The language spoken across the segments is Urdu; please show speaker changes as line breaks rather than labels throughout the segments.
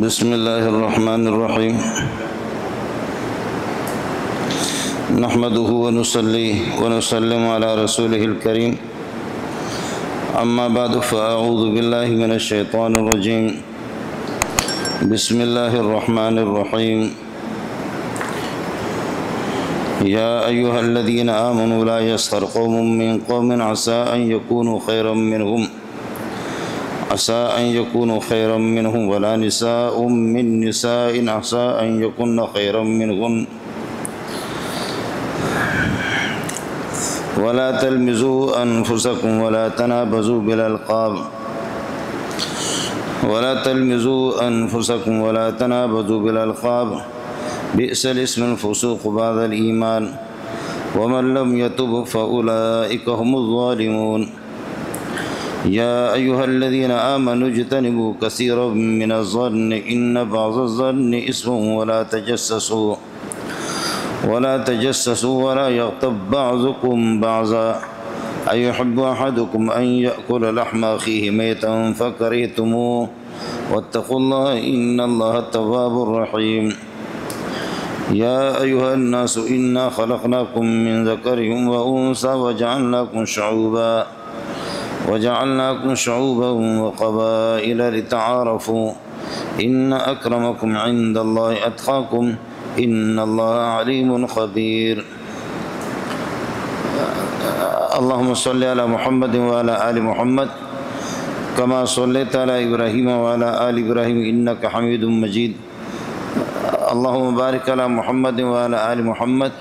بسم اللہ الرحمن الرحیم نحمده ونصلي ونسلم على رسوله الكريم اما بعد فاعوذ باللہ من الشیطان الرجیم بسم اللہ الرحمن الرحیم یا ایہا الذین آمنوا لا یسخر قوم من قوم عسى ان یکونوا خیرا منہم ولا نساء من نساء عسى ان يكن خيرا منهن ولا تلمزوا انفسكم ولا تنابزوا بالألقاب بئس الاسم الفسوق بعد الإيمان ومن لم يتب فأولئك هم الظالمون یا ایہا الذین آمنوا اجتنبوا کثیرا من الظن ان بعض الظن اسم ولا تجسسوا ولا یغتب بعضکم بعضا ایحب احدکم ان یأکل لحم اخیہ میتا فکرہتموہ واتقوا اللہ ان اللہ التواب الرحیم یا ایہا الناس انا خلقناکم من ذکر وانثی وجعلناكم شعوبا وقبائل لتعارفوا ان اکرمکم عند اللہ اتقاکم ان اللہ علیم خبیر اللہم صلی علی محمد وعلی آل محمد کما صلیت علی ابراہیم وعلی آل ابراہیم انک حمید مجید اللہم بارک علی محمد وعلی آل محمد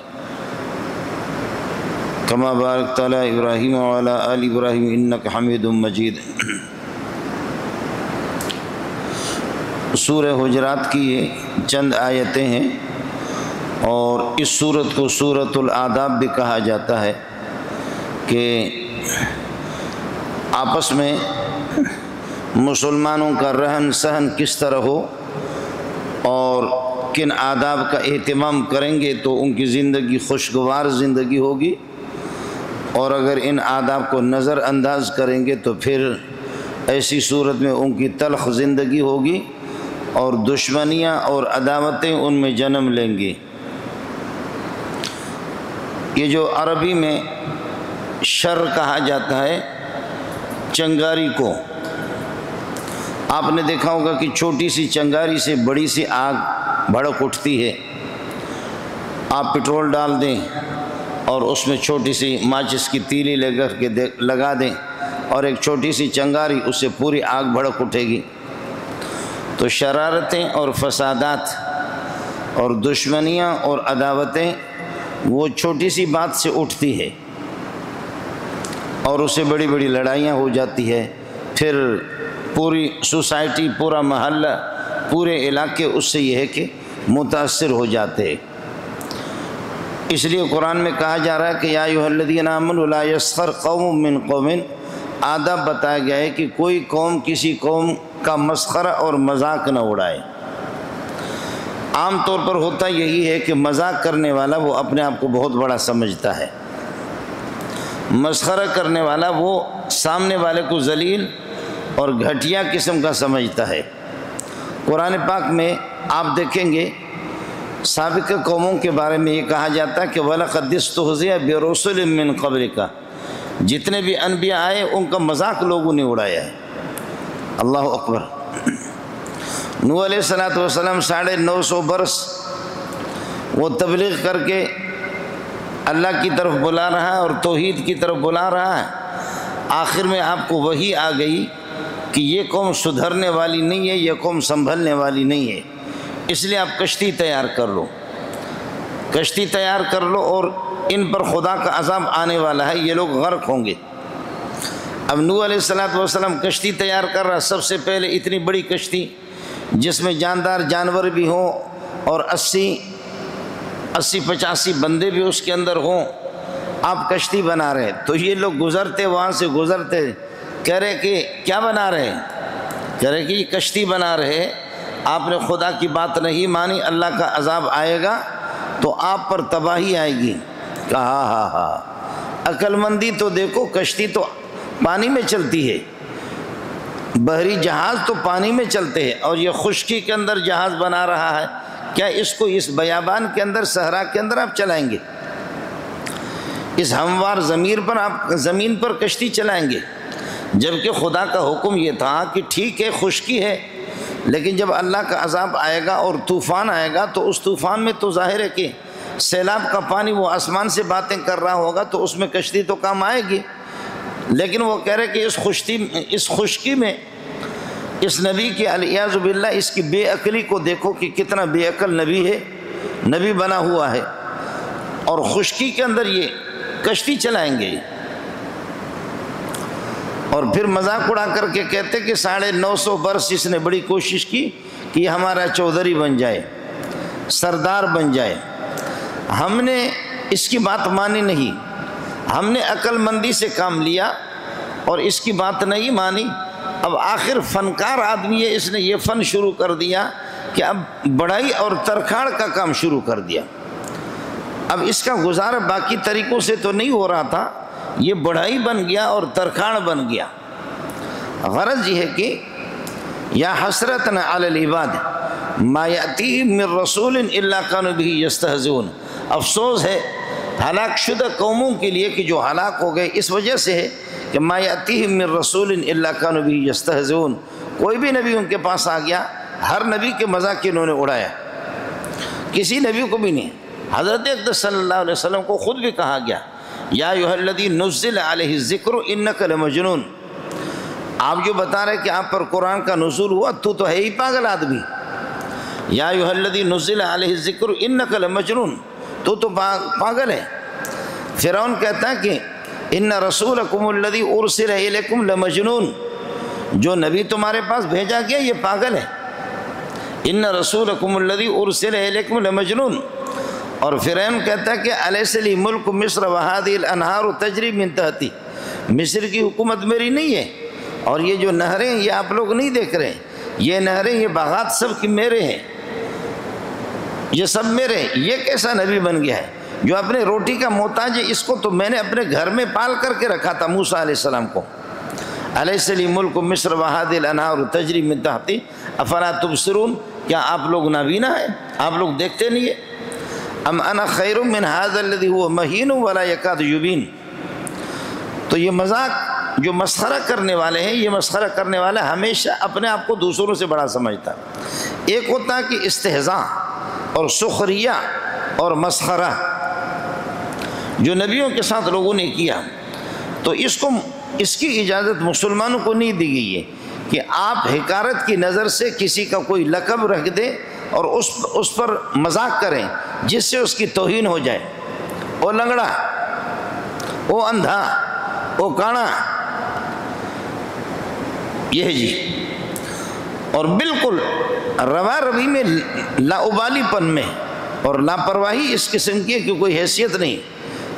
کما بارکت علی ابراہیم وعلی آل ابراہیم انک حمید مجید۔ سورہ حجرات کی یہ چند آیتیں ہیں اور اس سورت کو سورۃ الآداب بھی کہا جاتا ہے کہ آپس میں مسلمانوں کا رہن سہن کس طرح ہو اور کن آداب کا اہتمام کریں گے تو ان کی زندگی خوشگوار زندگی ہوگی، اور اگر ان آداب کو نظر انداز کریں گے تو پھر ایسی صورت میں ان کی تلخ زندگی ہوگی اور دشمنیاں اور عداوتیں ان میں جنم لیں گی۔ یہ جو عربی میں شر کہا جاتا ہے چنگاری کو، آپ نے دیکھا ہوگا کہ چھوٹی سی چنگاری سے بڑی سی آگ بھڑک اٹھتی ہے۔ آپ پٹرول ڈال دیں اور اس میں چھوٹی سی ماچس کی تیلی لگا دیں اور ایک چھوٹی سی چنگاری اس سے پوری آگ بھڑک اٹھے گی۔ تو شرارتیں اور فسادات اور دشمنیاں اور عداوتیں وہ چھوٹی سی بات سے اٹھتی ہے اور اس سے بڑی بڑی لڑائیاں ہو جاتی ہے، پھر پوری سوسائٹی، پورا محلہ، پورے علاقے اس سے یہ ہے کہ متاثر ہو جاتے ہیں۔ اس لیے قرآن میں کہا جا رہا ہے کہ یا ایھا الذین آمنوا لا یسخر قوم من قوم، آداب بتایا گیا ہے کہ کوئی قوم کسی قوم کا مسخرہ اور مذاق نہ اڑائے۔ عام طور پر ہوتا یہی ہے کہ مذاق کرنے والا وہ اپنے آپ کو بہت بڑا سمجھتا ہے، مسخرہ کرنے والا وہ سامنے والے کو ذلیل اور گھٹیا قسم کا سمجھتا ہے۔ قرآن پاک میں آپ دیکھیں گے سابق قوموں کے بارے میں یہ کہا جاتا ہے کہ وَلَقَدِ اسْتُهْزِئَ بِرُسُلٍ مِّن قَبْلِكَ، جتنے بھی انبیاء آئے ان کا مذاق لوگوں نے اڑایا ہے۔ اللہ اکبر۔ نوح علیہ السلام 950 برس وہ تبلیغ کر کے اللہ کی طرف بلا رہا ہے اور توحید کی طرف بلا رہا ہے، آخر میں آپ کو وحی آ گئی کہ یہ قوم سدھرنے والی نہیں ہے، یہ قوم سنبھلنے والی نہیں ہے، اس لیے آپ کشتی تیار کر لو اور ان پر خدا کا عذاب آنے والا ہے، یہ لوگ غرق ہوں گے۔ اب نوح علیہ السلام کشتی تیار کر رہا، سب سے پہلے اتنی بڑی کشتی جس میں جاندار جانور بھی ہوں اور 80-85 بندے بھی اس کے اندر ہوں، آپ کشتی بنا رہے۔ تو یہ لوگ وہاں سے گزرتے کہہ رہے کہ کیا بنا رہے؟ کہہ رہے کہ یہ کشتی بنا رہے، آپ نے خدا کی بات نہیں مانی، اللہ کا عذاب آئے گا تو آپ پر تباہی آئے گی۔ کہا ہاں عقل مندی تو دیکھو، کشتی تو پانی میں چلتی ہے، بحری جہاز تو پانی میں چلتے ہیں اور یہ خشکی کے اندر جہاز بنا رہا ہے، کیا اس کو اس بیابان کے اندر، صحرا کے اندر آپ چلائیں گے؟ اس ہموار زمین پر کشتی چلائیں گے؟ جبکہ خدا کا حکم یہ تھا کہ ٹھیک ہے خشکی ہے، لیکن جب اللہ کا عذاب آئے گا اور طوفان آئے گا تو اس طوفان میں تو ظاہر ہے کہ سیلاب کا پانی وہ آسمان سے باتیں کر رہا ہوگا تو اس میں کشتی تو کام آئے گی۔ لیکن وہ کہہ رہے کہ اس خشکی میں اس نبی کی علیاذ باللہ اس کی بے عقلی کو دیکھو کہ کتنا بے عقل نبی ہے، نبی بنا ہوا ہے، اور خشکی کے اندر یہ کشتی چلائیں گے۔ اور پھر مذاق اڑا کر کے کہتے کہ 950 برس اس نے بڑی کوشش کی کہ یہ ہمارا چودھری بن جائے، سردار بن جائے، ہم نے اس کی بات مانی نہیں، ہم نے عقل مندی سے کام لیا اور اس کی بات نہیں مانی۔ اب آخر فنکار آدمی ہے، اس نے یہ فن شروع کر دیا کہ اب بڑائی اور ترکھاڑ کا کام شروع کر دیا۔ اب اس کا گزارا باقی طریقوں سے تو نہیں ہو رہا تھا، یہ بڑھائی بن گیا اور ترکھاڑ بن گیا۔ غرض یہ ہے کہ یا حسرتن علی العباد ما یأتیہم من رسول الا کانوا بہ یستہزئون، افسوس ہے ہلاک شدہ قوموں کے لیے کہ جو ہلاک ہو گئے اس وجہ سے ہے کہ ما یأتیہم من رسول الا کانوا بہ یستہزئون، کوئی بھی نبی ان کے پاس آ گیا، ہر نبی کے مذاق انہوں نے اڑایا، کسی نبی کو بھی نہیں۔ حضرت اقدس صلی اللہ علیہ وسلم کو خود بھی کہا گیا یا ایھا الذی نزل علیہ الذکر انک لمجنون، آپ جو بتا رہے کہ آپ پر قرآن کا نزول ہوا تو ہے ہی پاگل آدمی۔ یا ایھا الذی نزل علیہ الذکر انک لمجنون، تو پاگل ہے۔ فرعون کہتا ہے کہ ان رسولکم الذی ارسل الیکم لمجنون، جو نبی تمہارے پاس بھیجا گیا یہ پاگل ہے۔ ان رسولکم الذی ارسل الیکم لمجنون۔ اور فرعون کہتا ہے کہ الیس لی ملک مصر وہذہ الانہار تجری من تحتی، مصر کی حکومت میری نہیں ہے اور یہ جو نہریں یہ آپ لوگ نہیں دیکھ رہے ہیں، یہ نہریں یہ باغات سب کی میرے ہیں، یہ سب میرے ہیں۔ یہ کیسا نبی بن گیا ہے جو اپنے روٹی کا محتاج ہے؟ اس کو تو میں نے اپنے گھر میں پال کر کے رکھا تھا موسیٰ علیہ السلام کو۔ الیس لی ملک مصر وہذہ الانہار تجری من تحتی افلا تبصرون، کیا آپ لوگ نابینا ہیں؟ آپ لوگ دیکھتے نہیں ہیں؟ ام انا خیر من ھذا الذی هو مہین ولا یکاد یبین۔ تو یہ مذاق جو مسخرہ کرنے والے ہیں، یہ مسخرہ کرنے والا ہمیشہ اپنے آپ کو دوسروں سے بڑا سمجھتا ہے۔ ایک ہوتا ہے کہ استہزاء اور سخریہ اور مسخرہ جو نبیوں کے ساتھ لوگوں نے کیا، تو اس کی اجازت مسلمانوں کو نہیں دی گئی ہے کہ آپ حقارت کی نظر سے کسی کا کوئی لقب رکھ دیں اور اس پر مذاق کریں جس سے اس کی توہین ہو جائے۔ او لنگڑا، او اندھا، او کانا، یہ جی۔ اور بالکل روا روی میں، لاابالی پن میں اور لاپرواہی اس قسم کی کہ کوئی حیثیت نہیں،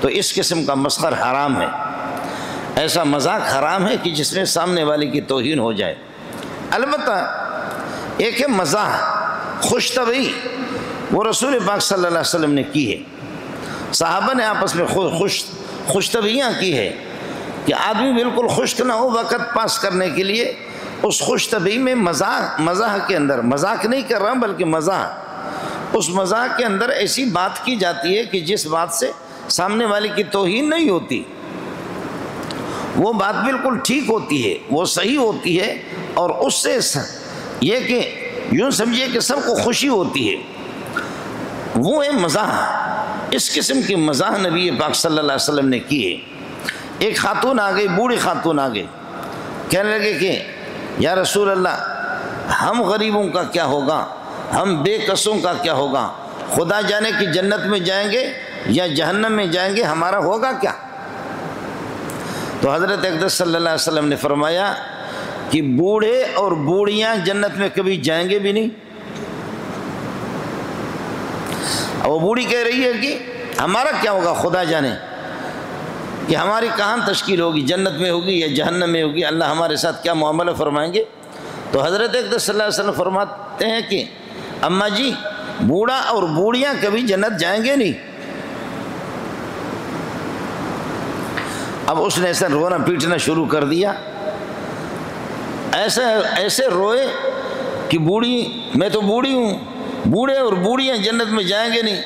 تو اس قسم کا مسخر حرام ہے۔ ایسا مذاق حرام ہے کہ جس میں سامنے والے کی توہین ہو جائے۔ البتہ ایک ہے مزاح، خوش طبعی، وہ رسول پاک صلی اللہ علیہ وسلم نے کی ہے، صحابہ نے آپس میں خوش طبعیاں کی ہے کہ آدمی بالکل خشک نہ ہو وقت پاس کرنے کے لیے، اس خوش طبعی میں مزاح کے اندر، مذاق نہیں کر رہا بلکہ مزاح، اس مزاح کے اندر ایسی بات کی جاتی ہے کہ جس بات سے سامنے والے کی توہین نہیں ہوتی، وہ بات بالکل ٹھیک ہوتی ہے، وہ صحیح ہوتی ہے، اور اس سے یہ کہ یوں سمجھیے کہ سب کو خوشی ہوتی ہے، وہ ہے مزاح۔ اس قسم کی مزاح نبی پاک صلی اللہ علیہ وسلم نے کی ہے۔ ایک خاتون آ گئی، بوڑھی خاتون آ گئی، کہنے لگے کہ یا رسول اللہ، ہم غریبوں کا کیا ہوگا، ہم بے کسوں کا کیا ہوگا، خدا جانے کہ جنت میں جائیں گے یا جہنم میں جائیں گے، ہمارا ہوگا کیا؟ تو حضرت اقدس صلی اللہ علیہ وسلم نے فرمایا کہ بوڑھے اور بوڑھیاں جنت میں کبھی جائیں گے بھی نہیں۔ وہ بوڑھی کہہ رہی ہے کہ ہمارا کیا ہوگا، خدا جانے کہ ہماری کہاں تشکیل ہوگی، جنت میں ہوگی یا جہنم میں ہوگی، اللہ ہمارے ساتھ کیا معاملہ فرمائیں گے۔ تو حضرت اقدس صلی اللہ علیہ وسلم فرماتے ہیں کہ اماں جی، بوڑھا اور بوڑھیاں کبھی جنت جائیں گے نہیں۔ اب اس نے ایسا رونا پیٹنا شروع کر دیا ایسے روئے کہ بوڑھی، میں تو بوڑھی ہوں، بوڑھے اور بوڑھیاں جنت میں جائیں گے نہیں۔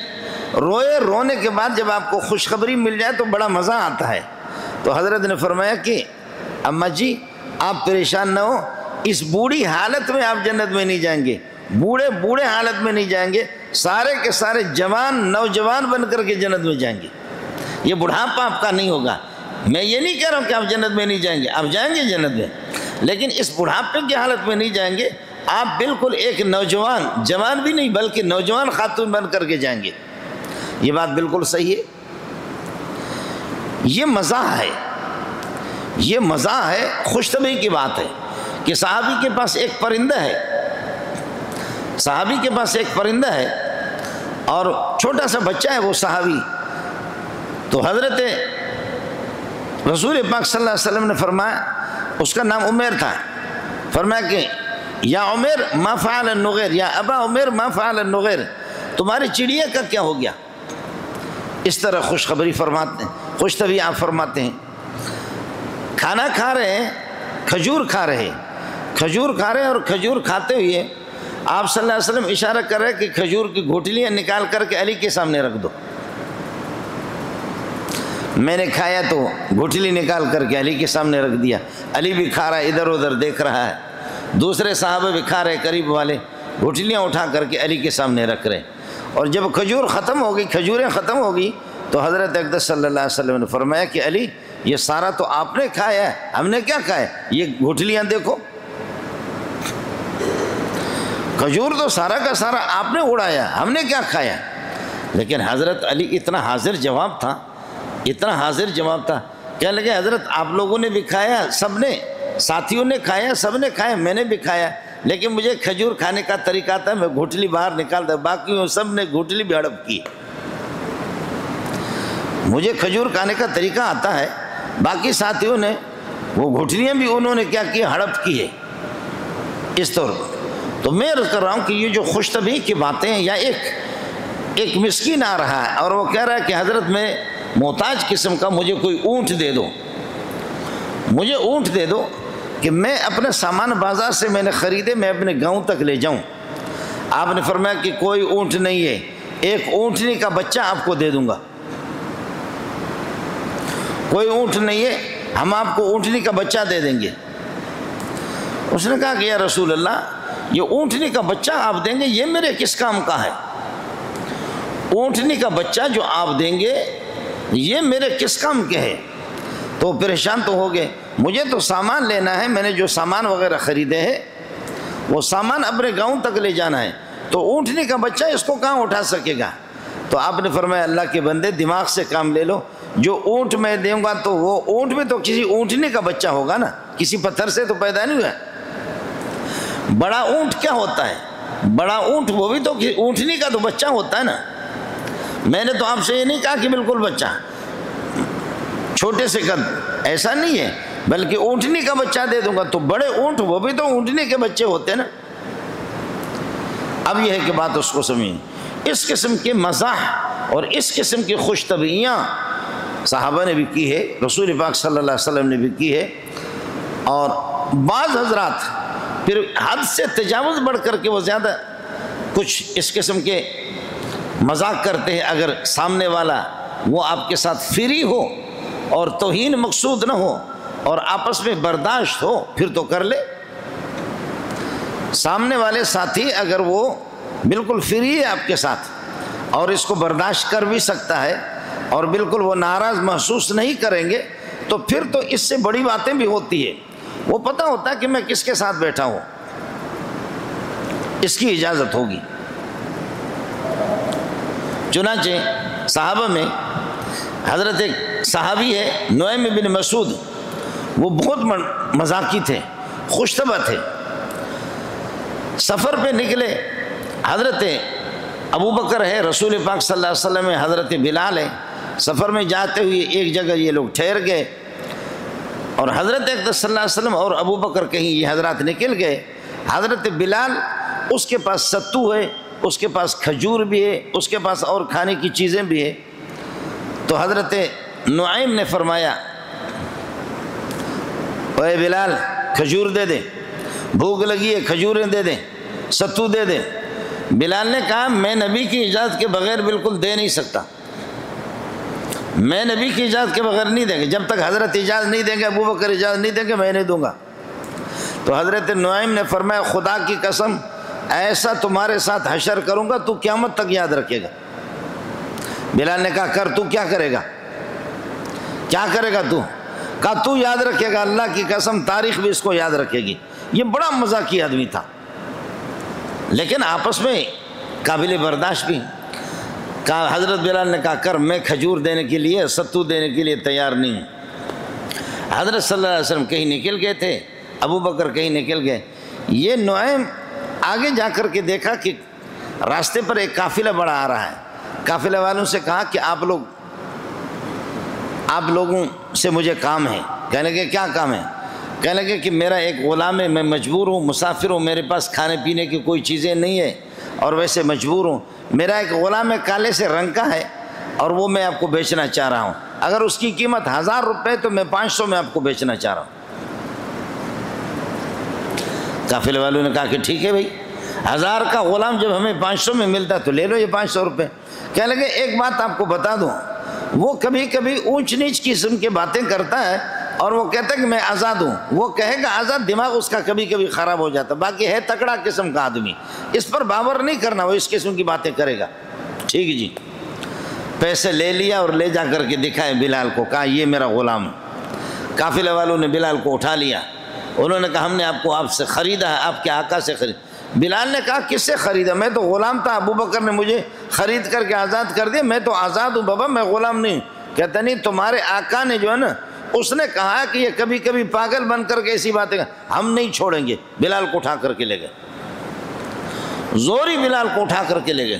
روئے، رونے کے بعد جب آپ کو خوشخبری مل جائے تو بڑا مزہ آتا ہے۔ تو حضرت نے فرمایا کہ اماں جی آپ پریشان نہ ہو، اس بوڑھی حالت میں آپ جنت میں نہیں جائیں گے، بوڑھے حالت میں نہیں جائیں گے، سارے کے سارے جوان نوجوان بن کر کے جنت میں جائیں گے۔ یہ بڑھاپا آپ کا نہیں ہوگا۔ میں یہ نہیں کہہ رہا ہوں کہ آپ جنت میں نہیں جائیں گے، آپ جائیں گے جنت میں، لیکن اس بڑھاپے کی حالت میں نہیں جائیں گے، آپ بالکل ایک نوجوان، جوان بھی نہیں بلکہ نوجوان خاتون بن کر کے جائیں گے۔ یہ بات بالکل صحیح ہے۔ یہ مزاح ہے، یہ مزاح ہے، خوش طبعی کی بات ہے کہ صحابی کے پاس ایک پرندہ ہے، صحابی کے پاس ایک پرندہ ہے اور چھوٹا سا بچہ ہے وہ صحابی۔ تو حضرت رسول پاک صلی اللہ علیہ وسلم نے فرمایا، اس کا نام عمیر تھا، فرمایا کہ یا عمیر ما فعل النغیر، یا ابا عمیر ما فعل النغیر، تمہاری چڑیا کا کیا ہو گیا؟ اس طرح خوشخبری فرماتے ہیں، خوش طبعی آپ فرماتے ہیں۔ کھانا کھا رہے ہیں، کھجور کھا رہے ہیں، کھجور کھا رہے ہیں، اور کھجور کھاتے ہوئے آپ صلی اللہ علیہ وسلم اشارہ کر رہے ہیں کہ کھجور کی گھوٹلیاں نکال کر کے علی کے سامنے رکھ دو۔ میں نے کھایا تو گھوٹلی نکال کر کے علی کے سامنے رکھ دیا، علی بھی کھا رہا ہے، ادھر ادھر دیکھ رہا ہے، دوسرے صحابہ بھی کھا رہے قریب والے، گھوٹلیاں اٹھا کر کے علی کے سامنے رکھ رہے۔ اور جب کھجور ختم ہو گئی، کھجوریں ختم ہو گئی، تو حضرت اقدس صلی اللہ علیہ وسلم نے فرمایا کہ علی یہ سارا تو آپ نے کھایا ہے، ہم نے کیا کھایا؟ یہ گھوٹلیاں دیکھو، کھجور تو سارا کا سارا آپ نے اڑایا، ہم نے کیا کھایا؟ لیکن حضرت علی اتنا حاضر جواب تھا، اتنا حاضر جواب تھا، کہنے لگے حضرت آپ لوگوں نے بھی کھایا، سب نے، ساتھیوں نے کھایا، سب نے کھایا، میں نے بھی کھایا، لیکن مجھے کھجور کھانے کا طریقہ آتا ہے، میں گھوٹلی باہر نکالتا، باقی سب نے گھوٹلی بھی ہڑپ کی۔ مجھے کھجور کھانے کا طریقہ آتا ہے، باقی ساتھیوں نے وہ گھوٹلیاں بھی انہوں نے کیا کی، ہڑپ کی ہے۔ اس طور تو میں عرض کر رہا ہوں کہ یہ جو خوش طبعی کی باتیں ہیں، یا ایک مسکین آ رہا ہے اور وہ کہہ رہا ہے کہ حضرت میں محتاج قسم کا مجھے کوئی اونٹ دے دو، مجھے اونٹ دے دو کہ میں اپنے سامان بازار سے میں نے خریدے، میں اپنے گاؤں تک لے جاؤں۔ آپ نے فرمایا کہ کوئی اونٹ نہیں ہے، ایک اونٹنی کا بچہ آپ کو دے دوں گا۔ کوئی اونٹ نہیں ہے، ہم آپ کو اونٹنی کا بچہ دے دیں گے۔ اس نے کہا کہ یا رسول اللہ یہ اونٹنی کا بچہ آپ دیں گے، یہ میرے کس کام کا ہے؟ اونٹنی کا بچہ جو آپ دیں گے یہ میرے کس کام کے ہے؟ تو پریشان تو ہو گئے، مجھے تو سامان لینا ہے، میں نے جو سامان وغیرہ خریدے ہیں وہ سامان اپنے گاؤں تک لے جانا ہے، تو اونٹنی کا بچہ اس کو کہاں اٹھا سکے گا؟ تو آپ نے فرمایا اللہ کے بندے دماغ سے کام لے لو، جو اونٹ میں دوں گا تو وہ اونٹ میں تو کسی اونٹنی کا بچہ ہوگا نا، کسی پتھر سے تو پیدا نہیں ہوا۔ بڑا اونٹ کیا ہوتا ہے؟ بڑا اونٹ وہ بھی تو اونٹنی کا تو بچہ ہوتا ہے نا۔ میں نے تو آپ سے یہ نہیں کہا کہ بالکل بچہ چھوٹے سے قد، ایسا نہیں ہے، بلکہ اونٹنی کا بچہ دے دوں گا، تو بڑے اونٹ وہ بھی تو اونٹنی کے بچے ہوتے ہیں نا۔ اب یہ ہے کہ بات اس کو سمجھیں۔ اس قسم کے مزاح اور اس قسم کی خوش طبعیاں صحابہ نے بھی کی ہے، رسول پاک صلی اللہ علیہ وسلم نے بھی کی ہے، اور بعض حضرات پھر حد سے تجاوز بڑھ کر کے وہ زیادہ کچھ اس قسم کے مذاق کرتے ہیں۔ اگر سامنے والا وہ آپ کے ساتھ فری ہو اور توہین مقصود نہ ہو اور آپس میں برداشت ہو پھر تو کر لے۔ سامنے والے ساتھی اگر وہ بالکل فری ہے آپ کے ساتھ اور اس کو برداشت کر بھی سکتا ہے اور بالکل وہ ناراض محسوس نہیں کریں گے، تو پھر تو اس سے بڑی باتیں بھی ہوتی ہے۔ وہ پتہ ہوتا ہے کہ میں کس کے ساتھ بیٹھا ہوں، اس کی اجازت ہوگی۔ چنانچہ صحابہ میں حضرت ایک صحابی ہے نعیم بن مسعود، وہ بہت مذاقی تھے، خوش طبع تھے۔ سفر پہ نکلے، حضرت ابو بکر ہے، رسول پاک صلی اللہ علیہ وسلم ہے، حضرت بلال ہے۔ سفر میں جاتے ہوئے ایک جگہ یہ لوگ ٹھہر گئے اور حضرت اقدس صلی اللہ علیہ وسلم اور ابو بکر کہیں یہ حضرات نکل گئے۔ حضرت بلال اس کے پاس ستو ہے، اس کے پاس کھجور بھی ہے، اس کے پاس اور کھانے کی چیزیں بھی ہے۔ تو حضرت نعیم نے فرمایا اے بلال کھجور دے دے، بھوک لگی ہے کھجوریں دے دیں، ستو دے دیں۔ بلال نے کہا میں نبی کی اجازت کے بغیر بالکل دے نہیں سکتا، میں نبی کی اجازت کے بغیر نہیں دیں گے، جب تک حضرت اجازت نہیں دیں گے، ابو بکر اجازت نہیں دیں گے، میں نہیں دوں گا۔ تو حضرت نعیم نے فرمایا خدا کی قسم ایسا تمہارے ساتھ حشر کروں گا تو قیامت تک یاد رکھے گا۔ بلال نے کہا کر، تو کیا کرے گا؟ کیا کرے گا تو؟ کہا تو یاد رکھے گا، اللہ کی قسم تاریخ بھی اس کو یاد رکھے گی۔ یہ بڑا مزاقی آدمی تھا لیکن آپس میں قابل برداشت بھی۔ کہا حضرت بلال نے کہا کر، میں کھجور دینے کے لیے، ستو دینے کے لیے تیار نہیں ہوں۔ حضرت صلی اللہ علیہ وسلم کہیں نکل گئے تھے، ابو بکر کہیں نکل گئے۔ یہ نعیم آگے جا کر کے دیکھا کہ راستے پر ایک قافلہ بڑا آ رہا ہے۔ قافلہ والوں سے کہا کہ آپ لوگوں سے مجھے کام ہے۔ کہنے لگے کیا کام ہے؟ کہنے لگے کہ میرا ایک غلام ہے، میں مجبور ہوں، مسافر ہوں، میرے پاس کھانے پینے کی کوئی چیزیں نہیں ہے اور ویسے مجبور ہوں، میرا ایک غلام ہے کالے سے رنگ کا ہے اور وہ میں آپ کو بیچنا چاہ رہا ہوں، اگر اس کی قیمت 1000 روپے تو میں 500 میں آپ کو بیچنا چاہ رہا ہوں۔ قافلے والوں نے کہا کہ ٹھیک ہے بھائی، 1000 کا غلام جب ہمیں 500 میں ملتا تو لے لو یہ 500 روپے۔ کہنے لگے ایک بات آپ کو بتا دوں، وہ کبھی کبھی اونچ نیچ قسم کی باتیں کرتا ہے اور وہ کہتا ہے کہ میں آزاد ہوں، وہ کہے گا آزاد، دماغ اس کا کبھی کبھی خراب ہو جاتا، باقی ہے تکڑا قسم کا آدمی، اس پر باور نہیں کرنا، وہ اس قسم کی باتیں کرے گا۔ ٹھیک جی، پیسے لے لیا اور لے جا کر کے دکھائے بلال کو، کہا یہ میرا غلام ہے۔ قافلے والوں نے بلال کو اٹھا لیا، انہوں نے کہا ہم نے آپ سے خریدا ہے، آپ کے آقا سے خرید۔ بلال نے کہا کس سے خریدا؟ میں تو غلام تھا، ابو بکر نے مجھے خرید کر کے آزاد کر دیا، میں تو آزاد ہوں بابا، میں غلام نہیں ہوں۔ کہتا نہیں، تمہارے آقا نے جو ہے نا اس نے کہا کہ یہ کبھی کبھی پاگل بن کر کے ایسی باتیں ہم نہیں چھوڑیں گے۔ بلال کو اٹھا کر کے لے گئے، زوری بلال کو اٹھا کر کے لے گئے۔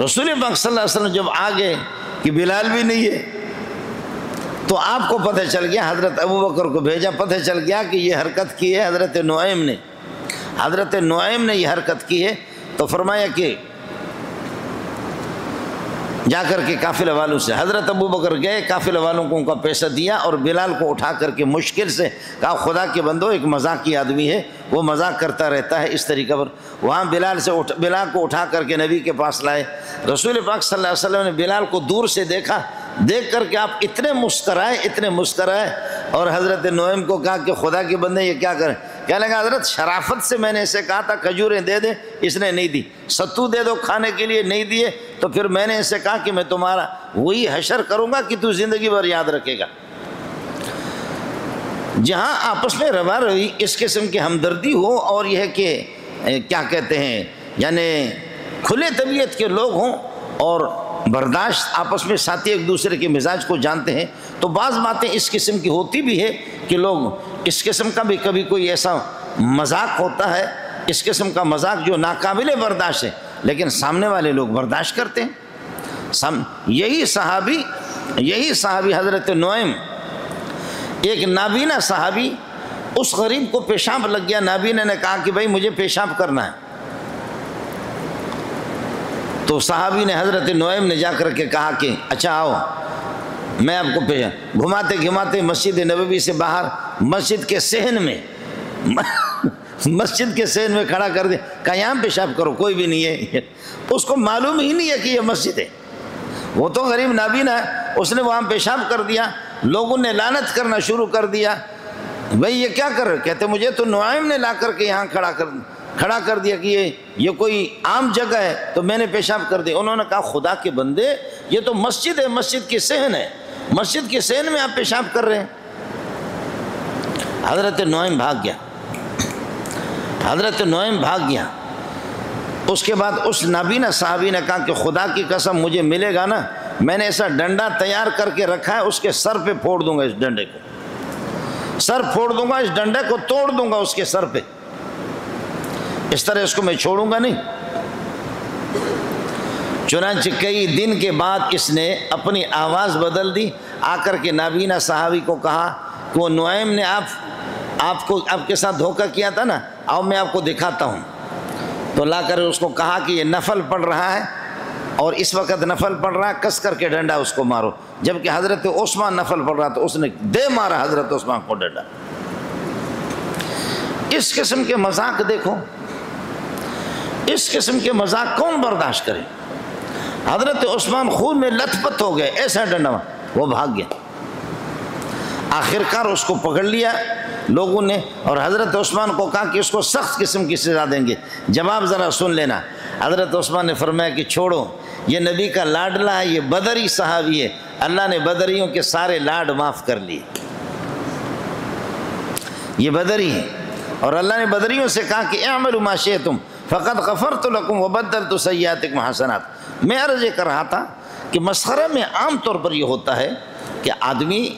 رسول پاک صلی اللہ علیہ وسلم جب آ گئے کہ بلال بھی نہیں ہے تو آپ کو پتہ چل گیا، حضرت ابو بکر کو بھیجا، پتہ چل گیا کہ یہ حرکت کی ہے حضرت نعیم نے، حضرت نعیم نے یہ حرکت کی ہے۔ تو فرمایا کہ جا کر کے قافلہ والوں سے، حضرت ابو بکر گئے، قافلہ والوں کو ان کا پیسہ دیا اور بلال کو اٹھا کر کے مشکل سے کہا خدا کے بندو ایک مذاقی آدمی ہے، وہ مذاق کرتا رہتا ہے اس طریقے پر۔ وہاں بلال کو اٹھا کر کے نبی کے پاس لائے۔ رسول پاک صلی اللہ علیہ وسلم نے بلال کو دور سے دیکھا، دیکھ کر کے آپ اتنے مسکرائے اور حضرت نعیم کو کہا کہ خدا کے بندے یہ کیا کریں؟ کہنے لگا حضرت شرافت سے میں نے اسے کہا تھا کھجوریں دے دے، اس نے نہیں دی، ستو دے دو کھانے کے لیے، نہیں دیے، تو پھر میں نے اسے کہا کہ میں تمہارا وہی حشر کروں گا کہ تو زندگی بھر یاد رکھے گا۔ جہاں آپس میں روا روی اس قسم کی ہمدردی ہو اور یہ ہے کہ کیا کہتے ہیں یعنی کھلے طبیعت کے لوگ ہوں اور برداشت آپس میں ساتھی ایک دوسرے کے مزاج کو جانتے ہیں، تو بعض باتیں اس قسم کی ہوتی بھی ہے کہ لوگ اس قسم کا بھی کبھی کوئی ایسا مذاق ہوتا ہے، اس قسم کا مذاق جو ناقابل برداشت ہے لیکن سامنے والے لوگ برداشت کرتے ہیں۔ یہی صحابی حضرت نعیم، ایک نابینا صحابی، اس غریب کو پیشاب لگ گیا، نابینا نے کہا کہ بھائی مجھے پیشاب کرنا ہے، تو صحابی نے حضرت نعیم نے جا کر کے کہا کہ اچھا آؤ میں آپ کو گھماتے مسجد نبوی سے باہر مسجد کے صحن میں کھڑا کر دیا، کہا یہاں پیشاب کرو، کوئی بھی نہیں ہے، اس کو معلوم ہی نہیں ہے کہ یہ مسجد ہے، وہ تو غریب نابینا ہے، اس نے وہاں پیشاب کر دیا، لوگوں نے لعنت کرنا شروع کر دیا، بھئی یہ کیا کر رہے؟ کہتے مجھے تو نعیم نے لا کر کے یہاں کھڑا کر دیا کہ یہ کوئی عام جگہ ہے تو میں نے پیشاب کر دیا۔ انہوں نے کہا خدا کے بندے یہ تو مسجد ہے، مسجد کی صحن ہے، مسجد کے صحن میں آپ پیشاب کر رہے ہیں۔ حضرت نعیم بھاگ گیا۔ اس کے بعد اس نابینا صحابی نے کہا کہ خدا کی قسم مجھے ملے گا نا، میں نے ایسا ڈنڈا تیار کر کے رکھا ہے، اس کے سر پہ پھوڑ دوں گا، اس ڈنڈے کو سر پھوڑ دوں گا، اس ڈنڈے کو توڑ دوں گا اس کے سر پہ، اس طرح اس کو میں چھوڑوں گا نہیں۔ چنانچہ کئی دن کے بعد اس نے اپنی آواز بدل دی، آ کر کے نابینا صحابی کو کہا کہ وہ نعیم نے آپ کے ساتھ دھوکہ کیا تھا نا، آؤ میں آپ کو دکھاتا ہوں۔ تو لا کر اس کو کہا کہ یہ نفل پڑھ رہا ہے اور اس وقت نفل پڑھ رہا ہے، کس کر کے ڈنڈا اس کو مارو، جبکہ حضرت عثمان نفل پڑھ رہا تو اس نے دے مارا حضرت عثمان کو ڈنڈا۔ اس قسم کے مذاق دیکھو، اس قسم کے مذاق کون برداشت کرے؟ حضرت عثمان خون میں لت پت ہو گئے، ایسا ڈنڈا وہ بھاگ گیا۔ آخر کار اس کو پکڑ لیا لوگوں نے، اور حضرت عثمان کو کہا کہ اس کو سخت قسم کی سزا دیں گے۔ جواب ذرا سن لینا۔ حضرت عثمان نے فرمایا کہ چھوڑو، یہ نبی کا لاڈلا ہے، یہ بدری صحابی ہے، اللہ نے بدریوں کے سارے لاڈ معاف کر لیے، یہ بدری ہے، اور اللہ نے بدریوں سے کہا کہ اعملوا ما شئتم فقد غفرت لکم وبدلت سیئاتکم حسنات۔ میں عرض یہ کر رہا تھا کہ مسخرہ میں عام طور پر یہ ہوتا ہے کہ آدمی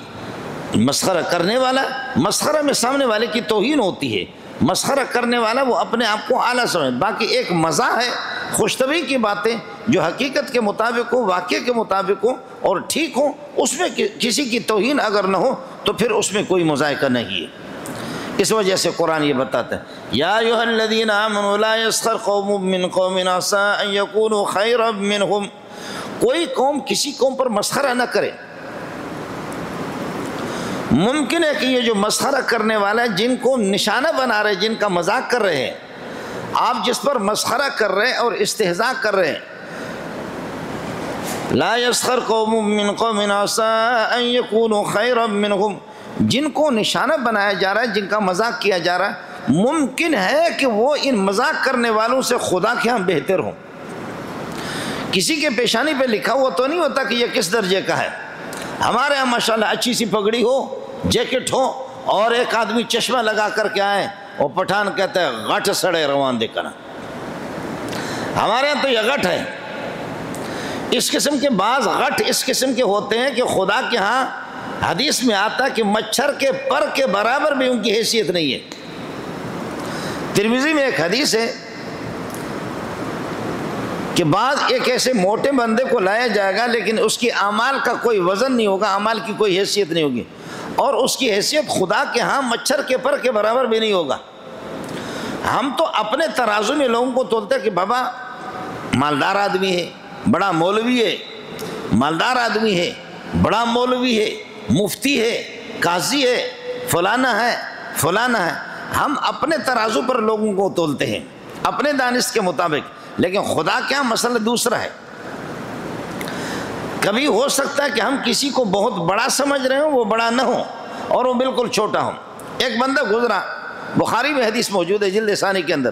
مسخرہ کرنے والا، مسخرہ میں سامنے والے کی توہین ہوتی ہے، مسخرہ کرنے والا وہ اپنے آپ کو اعلیٰ سمجھ، باقی ایک مزاح ہے، خوش طبعی کی باتیں جو حقیقت کے مطابق ہو، واقعے کے مطابق ہو اور ٹھیک ہو، اس میں کسی کی توہین اگر نہ ہو تو پھر اس میں کوئی مذائقہ نہیں ہے۔ اس وجہ سے قرآن یہ بتاتا ہے یا ایھا الذین آمنوا لا یسخر قوم من قوم عسى ان یکونوا خیرا منہم، کوئی قوم کسی قوم پر مسخرہ نہ کرے۔ ممکن ہے کہ یہ جو مسخرہ کرنے والا ہے، جن کو نشانہ بنا رہے، جن کا مذاق کر رہے ہیں، آپ جس پر مسخرہ کر رہے ہیں اور استہزاء کر رہے ہیں، لا یسخر قوم من قوم عسى ان یکونوا خیرا منہم، جن کو نشانہ بنایا جا رہا ہے، جن کا مذاق کیا جا رہا ہے، ممکن ہے کہ وہ ان مذاق کرنے والوں سے خدا کے ہاں بہتر ہوں۔ کسی کے پیشانی پہ لکھا ہوا تو نہیں ہوتا کہ یہ کس درجے کا ہے۔ ہمارے ہاں ماشاءاللہ اچھی سی پگڑی ہو، جیکٹ ہو، اور ایک آدمی چشمہ لگا کر کے آئے، اور پٹھان کہتا ہے غٹ سڑے روان دے کرنا، ہمارے ہاں تو یہ غٹ ہے۔ اس قسم کے بعض غٹ اس قسم کے ہوتے ہیں کہ خدا کے ہاں حدیث میں آتا کہ مچھر کے پر کے برابر بھی ان کی حیثیت نہیں ہے۔ ترمذی میں ایک حدیث ہے کہ بعض ایک ایسے موٹے بندے کو لایا جائے گا لیکن اس کی اعمال کا کوئی وزن نہیں ہوگا، اعمال کی کوئی حیثیت نہیں ہوگی، اور اس کی حیثیت خدا کے ہاں مچھر کے پر کے برابر بھی نہیں ہوگا۔ ہم تو اپنے ترازو میں لوگوں کو تولتے ہیں کہ بابا مالدار آدمی ہے، بڑا مولوی ہے، مالدار آدمی ہے، بڑا مولوی ہے، مفتی ہے، قاضی ہے، فلانا ہے، فلانا ہے۔ ہم اپنے ترازو پر لوگوں کو تولتے ہیں اپنے دانش کے مطابق، لیکن خدا کیا مسئلہ دوسرا ہے۔ کبھی ہو سکتا ہے کہ ہم کسی کو بہت بڑا سمجھ رہے ہوں، وہ بڑا نہ ہو اور وہ بالکل چھوٹا ہو۔ ایک بندہ گزرا، بخاری میں حدیث موجود ہے جلد ثانی کے اندر،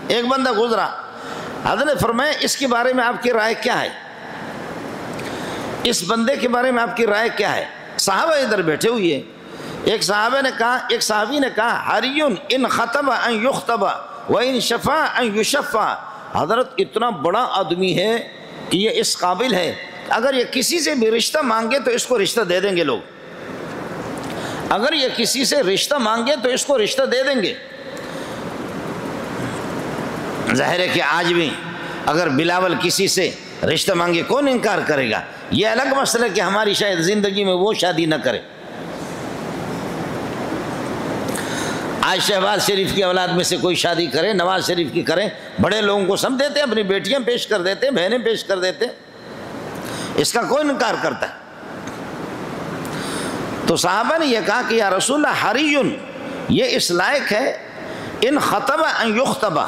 ایک بندہ گزرا، حضرت نے فرمایا اس کے بارے میں آپ کی رائے کیا ہے، اس بندے کے بارے میں آپ کی رائے کیا ہے؟ صحابہ ادھر بیٹھے ہوئے ہیں، ایک صحابی نے کہا حریٌ ان خطب ان یخطب و ان شفا ان یشفا، حضرت اتنا بڑا آدمی ہے کہ یہ اس قابل ہے، اگر یہ کسی سے بھی رشتہ مانگے تو اس کو رشتہ دے دیں گے لوگ، اگر یہ کسی سے رشتہ مانگے تو اس کو رشتہ دے دیں گے۔ ظاہر ہے کہ آج بھی اگر بلاول کسی سے رشتہ مانگے کون انکار کرے گا؟ یہ الگ مسئلہ کہ ہماری شاید زندگی میں وہ شادی نہ کرے۔ آج شہباز شریف کی اولاد میں سے کوئی شادی کرے، نواز شریف کی کرے، بڑے لوگوں کو سم دیتے ہیں، اپنی بیٹیاں پیش کر دیتے ہیں، بہنیں پیش کر دیتے ہیں، اس کا کوئی انکار کرتا ہے؟ تو صحابہ نے یہ کہا کہ یا رسول اللہ حریٌ، یہ اس لائق ہے ان خطب ان یخطب،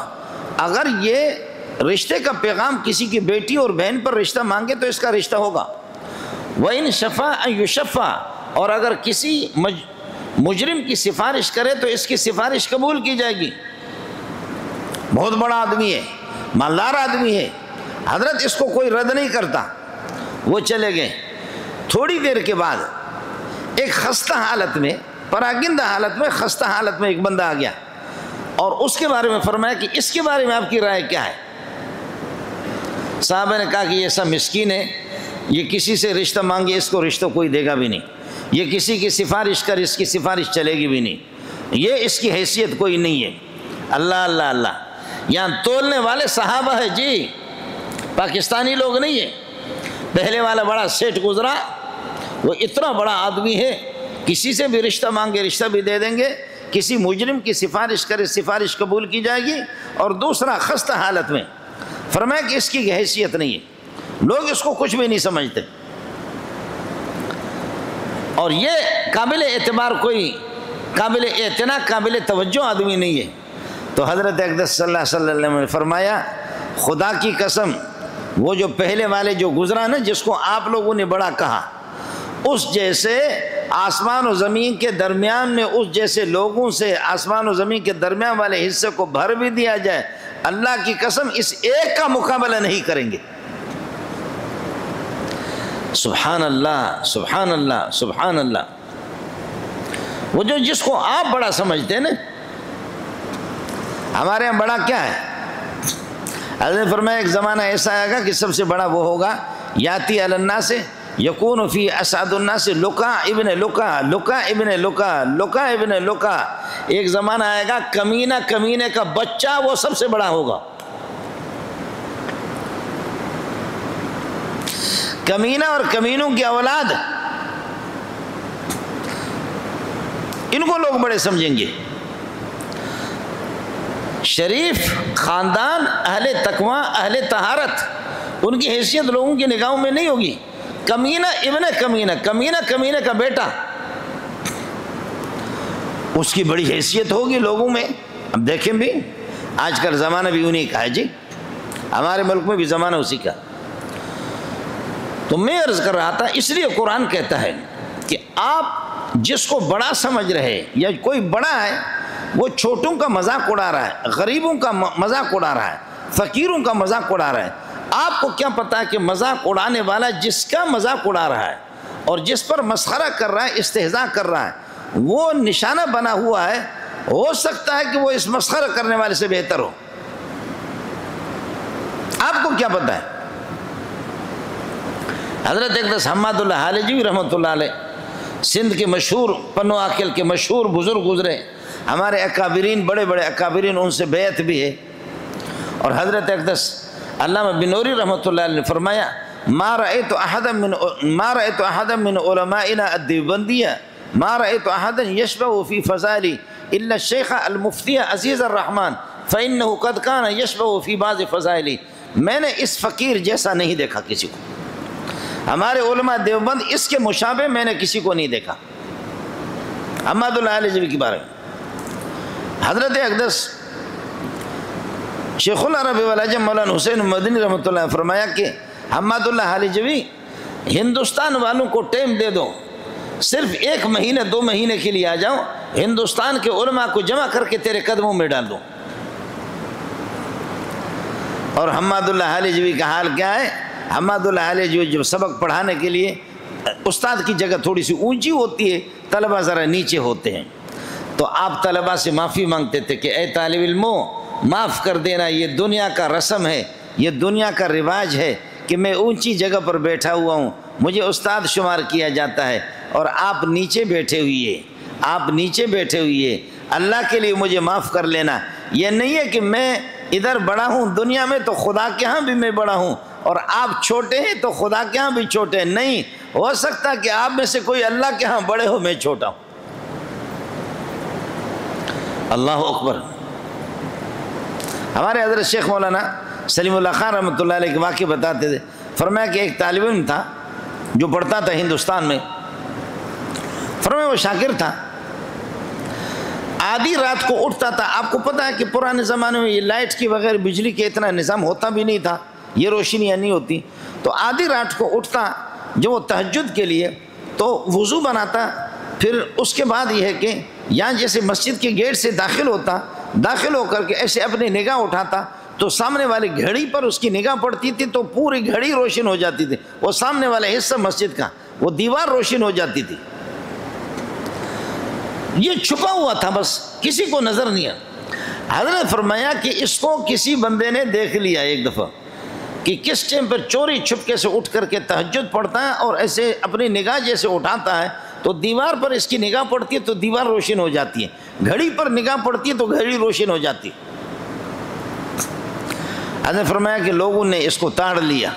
اگر یہ رشتے کا پیغام کسی کی بیٹی اور بہن پر رشتہ مانگے تو اس کا رشتہ ہوگا، وَإِن شَفَا أَن يُشَفَّا، اور اگر کسی مجرم کی سفارش کرے تو اس کی سفارش قبول کی جائے گی۔ بہت بڑا آدمی ہے، مالدار آدمی ہے، حضرت اس کو کوئی رد نہیں کرتا۔ وہ چلے گئے، تھوڑی دیر کے بعد ایک خستہ حالت میں، پراگندہ حالت میں، خستہ حالت میں ایک بندہ آ گیا اور اس کے بارے میں فرمایا کہ اس کے بارے میں آپ کی رائے کیا ہے؟ صحابہ نے کہا کہ یہ ایسا مسکین ہے، یہ کسی سے رشتہ مانگے اس کو رشتہ کوئی دے گا بھی نہیں، یہ کسی کی سفارش کر اس کی سفارش چلے گی بھی نہیں، یہ اس کی حیثیت کوئی نہیں ہے۔ اللہ اللہ اللہ، یہاں تولنے والے صحابہ ہے جی، پاکستانی لوگ نہیں ہیں۔ پہلے والا بڑا سیٹ گزرا، وہ اتنا بڑا آدمی ہے، کسی سے بھی رشتہ مانگے رشتہ بھی دے دیں گے، کسی مجرم کی سفارش کرے سفارش قبول کی جائے گی، اور دوسرا خستہ حالت میں فرمایا کہ اس کی حیثیت نہیں ہے، لوگ اس کو کچھ بھی نہیں سمجھتے، اور یہ قابل اعتبار کوئی قابل اعتنا قابل توجہ آدمی نہیں ہے۔ تو حضرت اقدس صلی اللہ علیہ وسلم نے فرمایا خدا کی قسم وہ جو پہلے والے جو گزرا نا جس کو آپ لوگوں نے بڑا کہا، اس جیسے آسمان و زمین کے درمیان میں اس جیسے لوگوں سے آسمان و زمین کے درمیان والے حصے کو بھر بھی دیا جائے، اللہ کی قسم اس ایک کا مقابلہ نہیں کریں گے۔ سبحان اللہ سبحان اللہ سبحان اللہ۔ وہ جو جس کو آپ بڑا سمجھتے ہیں نا، ہمارے یہاں بڑا کیا ہے؟ حضرت نے فرمایا ایک زمانہ ایسا آئے گا کہ سب سے بڑا وہ ہوگا یاتی علی الناس یکون فی اسعد الناس لکا ابن لکا لکا ابن لکا لکا ابن لکا۔ ایک زمانہ آئے گا کمینہ کمینے کا بچہ وہ سب سے بڑا ہوگا۔ کمینہ اور کمینوں کی اولاد ان کو لوگ بڑے سمجھیں گے۔ شریف خاندان اہل تقوی اہل طہارت ان کی حیثیت لوگوں کی نگاہوں میں نہیں ہوگی۔ کمینہ ابن کمینہ کمینہ کمینے کا بیٹا اس کی بڑی حیثیت ہوگی لوگوں میں۔ اب دیکھیں بھی آج کل زمانہ بھی انہی کا ہے جی، ہمارے ملک میں بھی زمانہ اسی کا۔ تو میں عرض کر رہا تھا اس لیے قرآن کہتا ہے کہ آپ جس کو بڑا سمجھ رہے یا کوئی بڑا ہے وہ چھوٹوں کا مذاق اڑا رہا ہے، غریبوں کا مذاق اڑا رہا ہے، فقیروں کا مذاق اڑا رہا ہے۔ آپ کو کیا پتا ہے کہ مذاق اڑانے والا جس کا مذاق اڑا رہا ہے اور جس پر مسخرہ کر رہا ہے استہزاء کر رہا ہے وہ نشانہ بنا ہوا ہے، ہو سکتا ہے کہ وہ اس مسخرہ کرنے والے سے بہتر ہو۔ آپ کو کیا پتا ہے؟ حضرت اقدس حماد اللہ حالجوی رحمۃ اللہ علیہ سندھ کے مشہور پنو عاقل کے مشہور بزرگ گزرے، ہمارے اکابرین بڑے بڑے اکابرین ان سے بیعت بھی ہے۔ اور حضرت اقدس علامہ بنوری رحمۃ اللہ علیہ نے فرمایا ما رأيت احدا من علمائنا الدیوبندیہ ما رأيت احدا يشبه في فضائل الا الشیخ المفتی عزیز الرحمن فانه قد كان يشبه في بعض فضائل۔ میں نے اس فقیر جیسا نہیں دیکھا کسی کو، ہمارے علماء دیوبند اس کے مشابہ میں نے کسی کو نہیں دیکھا۔ حماد اللہ حالجوی کے بارے میں حضرت اقدس شیخ العرب والعجم مولانا حسین مدنی رحمۃ اللہ نے فرمایا کہ حماد اللہ حالجوی ہندوستان والوں کو ٹائم دے دو، صرف 1 مہینے 2 مہینے کے لیے آ جاؤ، ہندوستان کے علماء کو جمع کر کے تیرے قدموں میں ڈال دو۔ اور حماد اللہ حالجوی کا حال کیا ہے؟ حماد اللہ حالجوی جب سبق پڑھانے کے لیے استاد کی جگہ تھوڑی سی اونچی ہوتی ہے، طلبہ ذرا نیچے ہوتے ہیں، تو آپ طلبہ سے معافی مانگتے تھے کہ اے طالب علموں معاف کر دینا، یہ دنیا کا رسم ہے، یہ دنیا کا رواج ہے کہ میں اونچی جگہ پر بیٹھا ہوا ہوں، مجھے استاد شمار کیا جاتا ہے اور آپ نیچے بیٹھے ہوئے، آپ نیچے بیٹھے ہوئے، اللہ کے لیے مجھے معاف کر لینا۔ یہ نہیں ہے کہ میں ادھر بڑا ہوں دنیا میں تو خدا کے ہاں بھی میں بڑا ہوں اور آپ چھوٹے ہیں تو خدا کے ہاں بھی چھوٹے ہیں، نہیں ہو سکتا کہ آپ میں سے کوئی اللہ کے ہاں بڑے ہو میں چھوٹا ہوں۔ اللہ اکبر۔ ہمارے حضرت شیخ مولانا سلیم اللہ خان رحمۃ اللہ علیہ کے واقعہ بتاتے تھے، فرمایا کہ ایک طالب علم تھا جو پڑھتا تھا ہندوستان میں، فرمایا وہ شاگرد تھا، آدھی رات کو اٹھتا تھا۔ آپ کو پتہ ہے کہ پرانے زمانے میں یہ لائٹ کی بغیر بجلی کے اتنا نظام ہوتا بھی نہیں تھا، یہ روشنیاں نہیں ہوتی، تو آدھی رات کو اٹھتا جو وہ تہجد کے لیے، تو وضو بناتا، پھر اس کے بعد یہ ہے کہ یہاں جیسے مسجد کے گیٹ سے داخل ہوتا، داخل ہو کر کے ایسے اپنی نگاہ اٹھاتا تو سامنے والی گھڑی پر اس کی نگاہ پڑتی تھی تو پوری گھڑی روشن ہو جاتی تھی، وہ سامنے والا حصہ مسجد کا وہ دیوار روشن ہو جاتی تھی۔ یہ چھپا ہوا تھا، بس کسی کو نظر نہیں آیا۔ حضرت فرمایا کہ اس کو کسی بندے نے دیکھ لیا ایک دفعہ کہ کس ٹائم پر چوری چھپکے سے اٹھ کر کے تہجد پڑھتا ہے اور ایسے اپنی نگاہ جیسے اٹھاتا ہے تو دیوار پر اس کی نگاہ پڑتی ہے تو دیوار روشن ہو جاتی ہے، گھڑی پر نگاہ پڑتی ہے تو گھڑی روشن ہو جاتی ہے۔ حضرت فرمایا کہ لوگوں نے اس کو تاڑ لیا،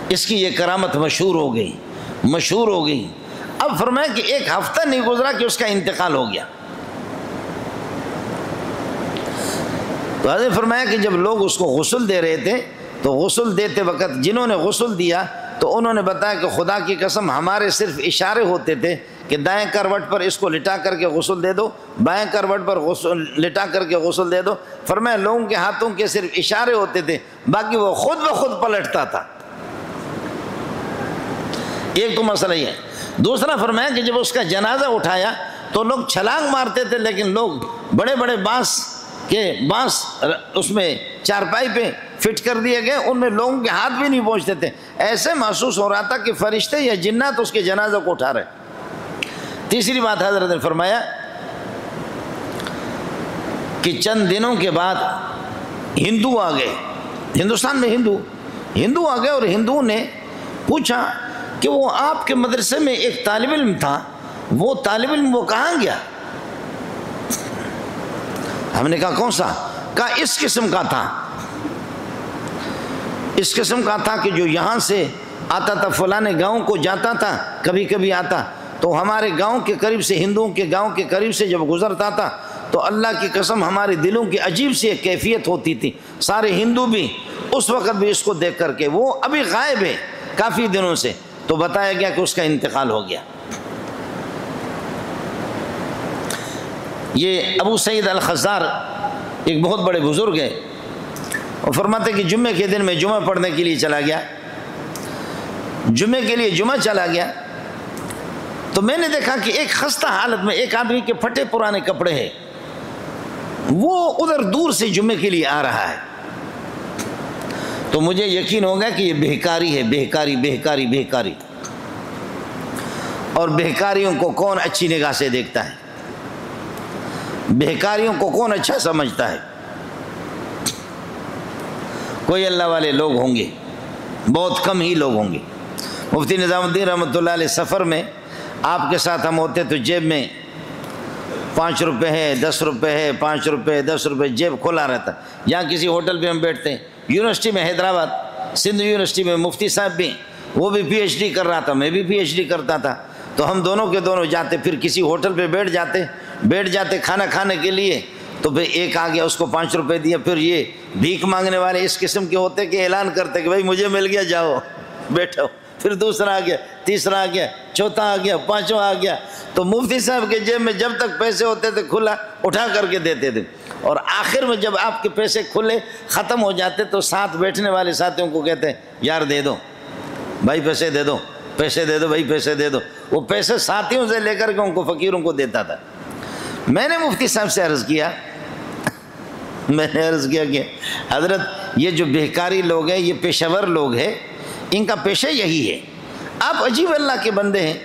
اس کی یہ کرامت مشہور ہو گئی، مشہور ہو گئی۔ اب فرمایا کہ 1 ہفتہ نہیں گزرا کہ اس کا انتقال ہو گیا۔ تو حضرت فرمایا کہ جب لوگ اس کو غسل دے رہے تھے تو غسل دیتے وقت جنہوں نے غسل دیا تو انہوں نے بتایا کہ خدا کی قسم ہمارے صرف اشارے ہوتے تھے کہ دائیں کروٹ پر اس کو لٹا کر کے غسل دے دو، بائیں کروٹ پر لٹا کر کے غسل دے دو۔ فرمایا لوگوں کے ہاتھوں کے صرف اشارے ہوتے تھے، باقی وہ خود بخود پلٹتا تھا۔ ایک تو مسئلہ یہ ہے۔ دوسرا فرمایا کہ جب اس کا جنازہ اٹھایا تو لوگ چھلانگ مارتے تھے، لیکن لوگ بڑے بڑے بانس اس میں چارپائی پہ فٹ کر دیے گئے، ان میں لوگوں کے ہاتھ بھی نہیں پہنچتے تھے، ایسے محسوس ہو رہا تھا کہ فرشتے یا جنات اس کے جنازہ کو اٹھا رہے۔ تیسری بات حضرت نے فرمایا کہ چند دنوں کے بعد ہندو آ گئے، ہندوستان میں ہندو آ گئے، اور ہندوؤں نے پوچھا کہ وہ آپ کے مدرسے میں ایک طالب علم تھا، وہ طالب علم وہ کہاں گیا؟ ہم نے کہا کون سا؟ کہا اس قسم کا تھا، اس قسم کا تھا کہ جو یہاں سے آتا تھا فلانے گاؤں کو جاتا تھا، کبھی کبھی آتا تو ہمارے گاؤں کے قریب سے، ہندوؤں کے گاؤں کے قریب سے جب گزرتا تھا تو اللہ کی قسم ہمارے دلوں کی عجیب سی ایک کیفیت ہوتی تھی۔ سارے ہندو بھی اس وقت بھی اس کو دیکھ کر کے، وہ ابھی غائب ہے کافی دنوں سے، تو بتایا گیا کہ اس کا انتقال ہو گیا۔ یہ ابو سعید الخزار ایک بہت بڑے بزرگ ہیں، وہ فرماتے کہ جمعے کے دن میں جمعہ پڑھنے کے لیے چلا گیا، جمعے کے لیے جمعہ چلا گیا تو میں نے دیکھا کہ ایک خستہ حالت میں ایک آدمی کے پھٹے پرانے کپڑے ہیں، وہ ادھر دور سے جمعے کے لیے آ رہا ہے، تو مجھے یقین ہو گیا کہ یہ بہکاری ہے، بہکاری۔ اور بہکاریوں کو کون اچھی نگاہ سے دیکھتا ہے؟ بہکاریوں کو کون اچھا سمجھتا ہے؟ کوئی اللہ والے لوگ ہوں گے، بہت کم ہی لوگ ہوں گے۔ مفتی نظام الدین رحمۃ اللہ علیہ سفر میں آپ کے ساتھ ہم ہوتے تو جیب میں 5 روپے ہے، 10 روپے ہے، 5 روپے 10 روپے جیب کھلا رہتا۔ یہاں کسی ہوٹل پہ ہم بیٹھتے ہیں، یونیورسٹی میں حیدرآباد، سندھ یونیورسٹی میں مفتی صاحب بھی، وہ بھی پی ایچ ڈی کر رہا تھا، میں بھی پی ایچ ڈی کرتا تھا، تو ہم دونوں کے دونوں جاتے، پھر کسی ہوٹل پہ بیٹھ جاتے کھانا کھانے کے لیے، تو پھر ایک آ گیا، اس کو 5 روپے دیا، پھر یہ بھیک مانگنے والے اس قسم کے ہوتے کہ اعلان کرتے کہ بھائی مجھے مل گیا، جاؤ بیٹھو، پھر دوسرا آ گیا، تیسرا آ گیا، چوتھا آ گیا، پانچواں آ گیا، تو مفتی صاحب کے جیب میں جب تک پیسے ہوتے تھے کھلا اٹھا کر کے دیتے تھے، اور آخر میں جب آپ کے پیسے کھلے ختم ہو جاتے تو ساتھ بیٹھنے والے ساتھیوں کو کہتے ہیں یار دے دو بھائی، پیسے دے دو بھائی، پیسے دے دو۔ وہ پیسے ساتھیوں سے لے کر کے ان کو فقیروں کو دیتا تھا۔ میں نے مفتی صاحب سے عرض کیا کہ حضرت یہ جو بہکاری لوگ ہیں، یہ پیشہ ور لوگ ہیں، ان کا پیشہ یہی ہے، آپ عجیب اللہ کے بندے ہیں،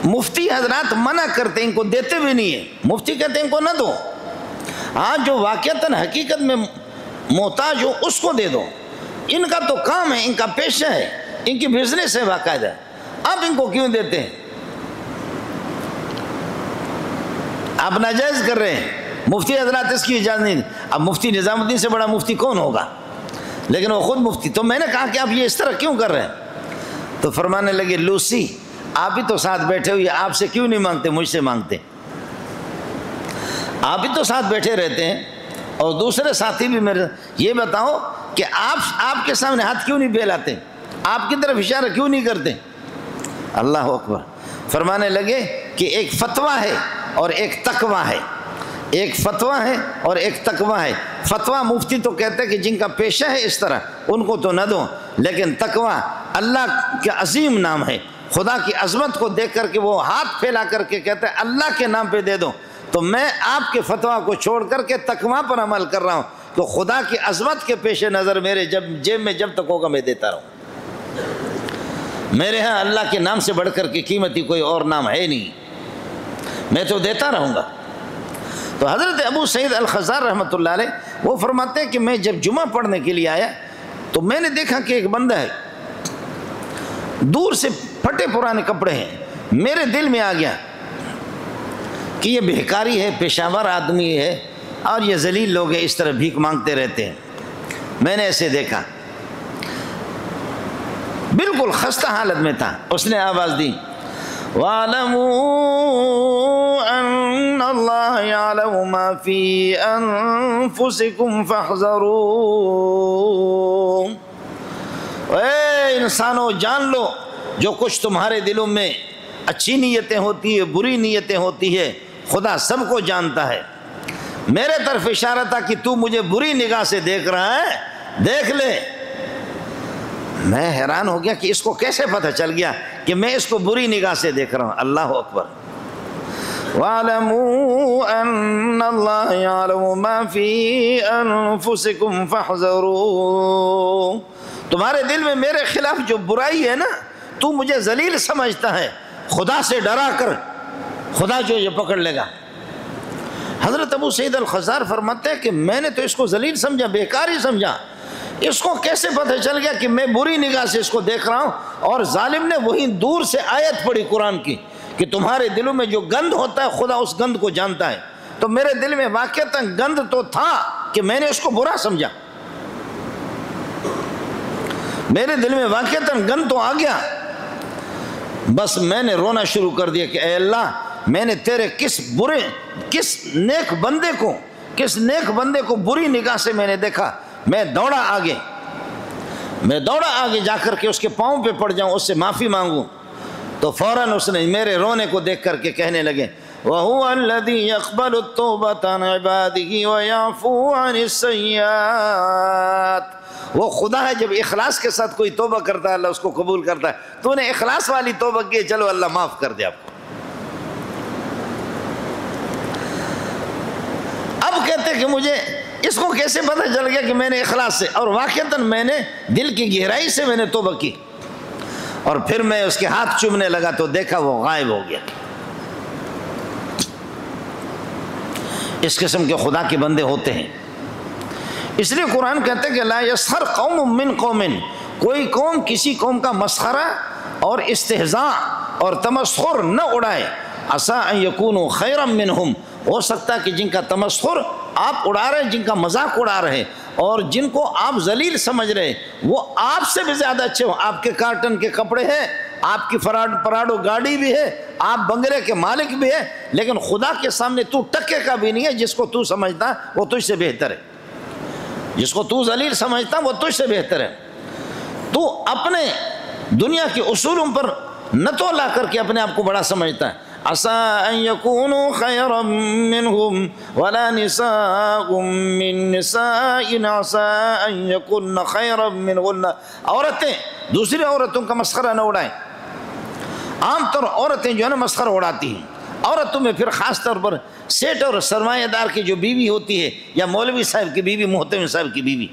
مفتی حضرات منع کرتے ہیں، ان کو دیتے بھی نہیں ہیں، مفتی کہتے ہیں ان کو نہ دو، ہاں جو واقعتاً حقیقت میں محتاج ہو اس کو دے دو، ان کا تو کام ہے، ان کا پیشہ ہے، ان کی بزنس ہے باقاعدہ، آپ ان کو کیوں دیتے ہیں؟ آپ ناجائز کر رہے ہیں، مفتی حضرات اس کی اجازت نہیں۔ اب مفتی نظام الدین سے بڑا مفتی کون ہوگا؟ لیکن وہ خود مفتی۔ تو میں نے کہا کہ آپ یہ اس طرح کیوں کر رہے ہیں؟ تو فرمانے لگے لوسی آپ ہی تو ساتھ بیٹھے ہوئے، آپ سے کیوں نہیں مانگتے، مجھ سے مانگتے، آپ ہی تو ساتھ بیٹھے رہتے ہیں اور دوسرے ساتھی بھی میرے، یہ بتاؤ کہ آپ کے سامنے ہاتھ کیوں نہیں پھیلاتے، آپ کی طرف اشارہ کیوں نہیں کرتے؟ اللہ اکبر۔ فرمانے لگے کہ ایک فتویٰ ہے اور ایک تقویٰ ہے، ایک فتویٰ ہے اور ایک تقویٰ ہے۔ فتویٰ مفتی تو کہتے ہیں کہ جن کا پیشہ ہے اس طرح ان کو تو نہ دو، لیکن تقویٰ اللہ کا عظیم نام ہے، خدا کی عظمت کو دیکھ کر کے وہ ہاتھ پھیلا کر کے کہتے ہیں اللہ کے نام پہ دے دو، تو میں آپ کے فتویٰ کو چھوڑ کر کے تقویٰ پر عمل کر رہا ہوں، تو خدا کی عظمت کے پیش نظر میرے جیب میں جب تک ہوگا میں دیتا رہوں، میرے ہاں اللہ کے نام سے بڑھ کر کے قیمتی کوئی اور نام ہے نہیں، میں تو دیتا رہوں گا۔ تو حضرت ابو سعید الخزار رحمۃ اللہ علیہ وہ فرماتے ہیں کہ میں جب جمعہ پڑھنے کے لیے آیا تو میں نے دیکھا کہ ایک بندہ ہے، دور سے پھٹے پرانے کپڑے ہیں، میرے دل میں آ گیا کہ یہ بہکاری ہے، پیشہ ور آدمی ہے اور یہ ذلیل لوگ ہیں، اس طرح بھیک مانگتے رہتے ہیں۔ میں نے ایسے دیکھا، بالکل خستہ حالت میں تھا، اس نے آواز دی وَاعْلَمُوا أَنَّ اللَّهَ يَعْلَمُ مَا فِي أَنفُسِكُمْ فَاحْذَرُوا، اے انسانوں جان لو جو کچھ تمہارے دلوں میں اچھی نیتیں ہوتی ہے، بری نیتیں ہوتی ہے، خدا سب کو جانتا ہے۔ میرے طرف اشارہ تھا کہ تو مجھے بری نگاہ سے دیکھ رہا ہے، دیکھ لے۔ میں حیران ہو گیا کہ اس کو کیسے پتہ چل گیا کہ میں اس کو بری نگاہ سے دیکھ رہا ہوں۔ اللہ اکبر۔ وَاعْلَمُوا أَنَّ اللَّهَ يَعْلَمُ مَا فِي أَنفُسِكُمْ فَاحْذَرُوا۔ تمہارے دل میں میرے خلاف جو برائی ہے نا، تو مجھے ذلیل سمجھتا ہے، خدا سے ڈرا کر، خدا جو یہ پکڑ لے گا۔ حضرت ابو سعید الخضار فرماتے ہیں کہ میں نے تو اس کو ذلیل سمجھا، بیکار ہی سمجھا، اس کو کیسے پتہ چل گیا کہ میں بری نگاہ سے اس کو دیکھ رہا ہوں؟ اور ظالم نے وہیں دور سے آیت پڑھی قرآن کی کہ تمہارے دلوں میں جو گند ہوتا ہے خدا اس گند کو جانتا ہے۔ تو میرے دل میں واقعتاً گند تو تھا کہ میں نے اس کو برا سمجھا، میرے دل میں واقعتاً گند تو آ گیا، بس میں نے رونا شروع کر دیا کہ اے اللہ، میں نے تیرے کس نیک بندے کو بری نگاہ سے میں نے دیکھا۔ میں دوڑا آگے جا کر کے اس کے پاؤں پہ پڑ جاؤں، اس سے معافی مانگوں۔ تو فوراً اس نے میرے رونے کو دیکھ کر کے کہنے لگے وَهُوَ الَّذِي يَقْبَلُ التَّوْبَةَ عَنْ عِبَادِهِ وَيَعْفُو عَنِ السَّيِّئَاتِ۔ وہ خدا ہے، جب اخلاص کے ساتھ کوئی توبہ کرتا ہے اللہ اس کو قبول کرتا ہے۔ تو نے اخلاص والی توبہ کی، چلو اللہ معاف کر دے آپ کو۔ اب کہتے کہ مجھے اس کو کیسے پتہ چل گیا کہ میں نے اخلاص سے، اور واقعتاً میں نے دل کی گہرائی سے میں نے توبہ کی، اور پھر میں اس کے ہاتھ چومنے لگا تو دیکھا وہ غائب ہو گیا۔ اس قسم کے خدا کے بندے ہوتے ہیں۔ اس لیے قرآن کہتے ہیں کہ لا یسخر قوم من قوم، کوئی قوم کسی قوم کا مسخرہ اور استہزاء اور تمسخر نہ اڑائے۔ عسیٰ ان یکونوا خیرا منہم، ہو سکتا ہے کہ جن کا تمسخر آپ اڑا رہے ہیں، جن کا مذاق اڑا رہے ہیں، اور جن کو آپ ذلیل سمجھ رہے ہیں، وہ آپ سے بھی زیادہ اچھے ہوں۔ آپ کے کارٹن کے کپڑے ہیں، آپ کی پراڈو گاڑی بھی ہے، آپ بنگلے کے مالک بھی ہے، لیکن خدا کے سامنے تو ٹکے کا بھی نہیں ہے۔ جس کو تو سمجھتا ہے وہ تجھ سے بہتر ہے، جس کو تو ذلیل سمجھتا ہے وہ تجھ سے بہتر ہے۔ تو اپنے دنیا کے اصولوں پر نہ تو لا کر کے اپنے آپ کو بڑا سمجھتا ہے۔ عَسَىٰ أَن يَكُونُوا خَيْرًا مِّنْهُمْ وَلَا نِسَاءٌ مِّن نِّسَاءٍ عَسَىٰ أَن يَكُنَّ خَيْرًا مِّنْهُنَّ۔ عورتیں دوسری عورتوں کا مسخرہ نہ اڑائیں۔ عام طور عورتیں جو ہے نا مسخرہ اڑاتی ہیں۔ عورتوں میں پھر خاص طور پر سیٹ اور سرمایہ دار کی جو بیوی ہوتی ہے، یا مولوی صاحب کی بیوی، محتمم صاحب کی بیوی،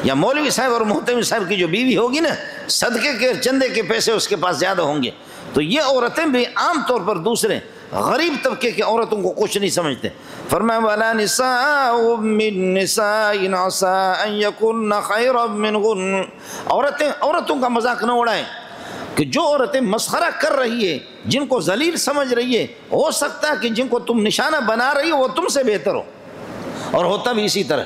یا مولوی صاحب اور محتمم صاحب کی جو بیوی ہوگی نا، صدقے کے چندے کے پیسے اس کے پاس زیادہ ہوں گے۔ تو یہ عورتیں بھی عام طور پر دوسرے غریب طبقے کی عورتوں کو کچھ نہیں سمجھتے۔ فرمایا وَلَا نِسَاءٌ مِّن نِّسَاءٍ عَسَىٰ أَن يَكُنَّ خَيْرًا مِّنْهُنَّ۔ عورتوں کا مذاق نہ اڑائیں، کہ جو عورتیں مسخرہ کر رہی ہے، جن کو ذلیل سمجھ رہی ہے، ہو سکتا ہے کہ جن کو تم نشانہ بنا رہی ہو وہ تم سے بہتر ہو، اور ہوتا بھی اسی طرح۔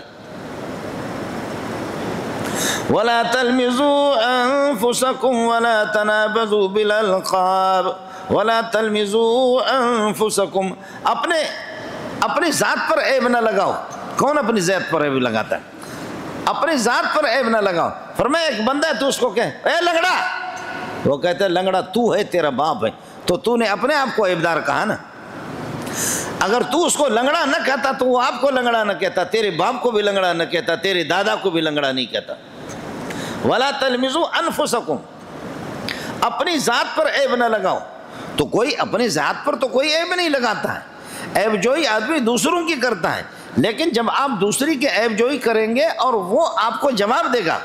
وَلَا تَلْمِزُوا أَنفُسَكُمْ وَلَا تَنَابَزُوا بِالْأَلْقَابِ وَلَا تَلْمِزُوا أَنفُسَكُمْ۔ اپنی ذات پر عیب نہ لگاؤ۔ کون اپنی ذات پر عیب لگاتا ہے؟ اپنی ذات پر عیب نہ لگاؤ۔ فرمایا ایک بندہ ہے، تو اس کو کہے اے لنگڑا، وہ کہتا ہے لنگڑا تو ہے، تیرا باپ ہے، تو نے اپنے آپ کو عیبدار کہا نا۔ اگر تو اس کو لنگڑا نہ کہتا تو وہ آپ کو لنگڑا نہ کہتا، تیرے باپ کو بھی لنگڑا نہ کہتا، تیرے دادا کو بھی لنگڑا نہیں کہتا۔ وَلَا تَلْمِزُوا أَنفُسَكُمْ، اپنی ذات پر عیب نہ لگاؤ۔ تو کوئی اپنی ذات پر تو کوئی عیب نہیں لگاتا ہے، عیب جوئی آدمی دوسروں کی کرتا ہے، لیکن جب آپ دوسری کے عیب جوئی کریں گے اور وہ آپ کو جواب دے گا،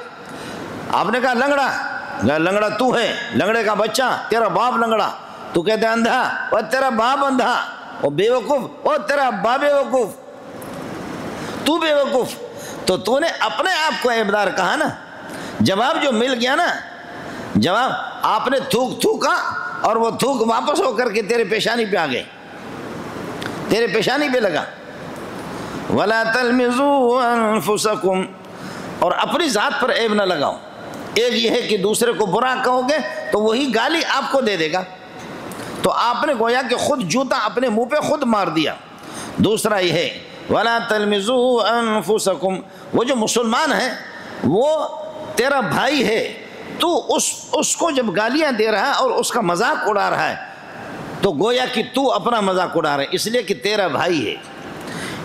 آپ نے کہا لنگڑا، لنگڑا تو ہے، لنگڑے کا بچہ، تیرا باپ لنگڑا، تو کہتے ہیں اندھا، وہ تیرا باپ اندھا، وہ بے وقوف، وہ تیرا باپ بے وقوف، تو بے وقوف، تو نے اپنے آپ کو عیبدار کہا نا۔ جواب جو مل گیا نا، جواب آپ نے تھوکا اور وہ تھوک واپس ہو کر کے تیرے پیشانی پہ آ گئے، تیرے پیشانی پہ لگا۔ وَلَا تَلْمِزُوا أَنفُسَكُمْ، اور اپنی ذات پر عیب نہ لگاؤ۔ ایک یہ ہے کہ دوسرے کو برا کہو گے تو وہی گالی آپ کو دے دے گا، تو آپ نے گویا کہ خود جوتا اپنے منہ پہ خود مار دیا۔ دوسرا یہ ہے وَلَا تَلْمِزُوا أَنفُسَكُمْ، وہ جو مسلمان ہے وہ تیرا بھائی ہے، تو اس کو جب گالیاں دے رہا ہے اور اس کا مذاق اڑا رہا ہے تو گویا کہ تو اپنا مذاق اڑا رہا ہے، اس لیے کہ تیرا بھائی ہے،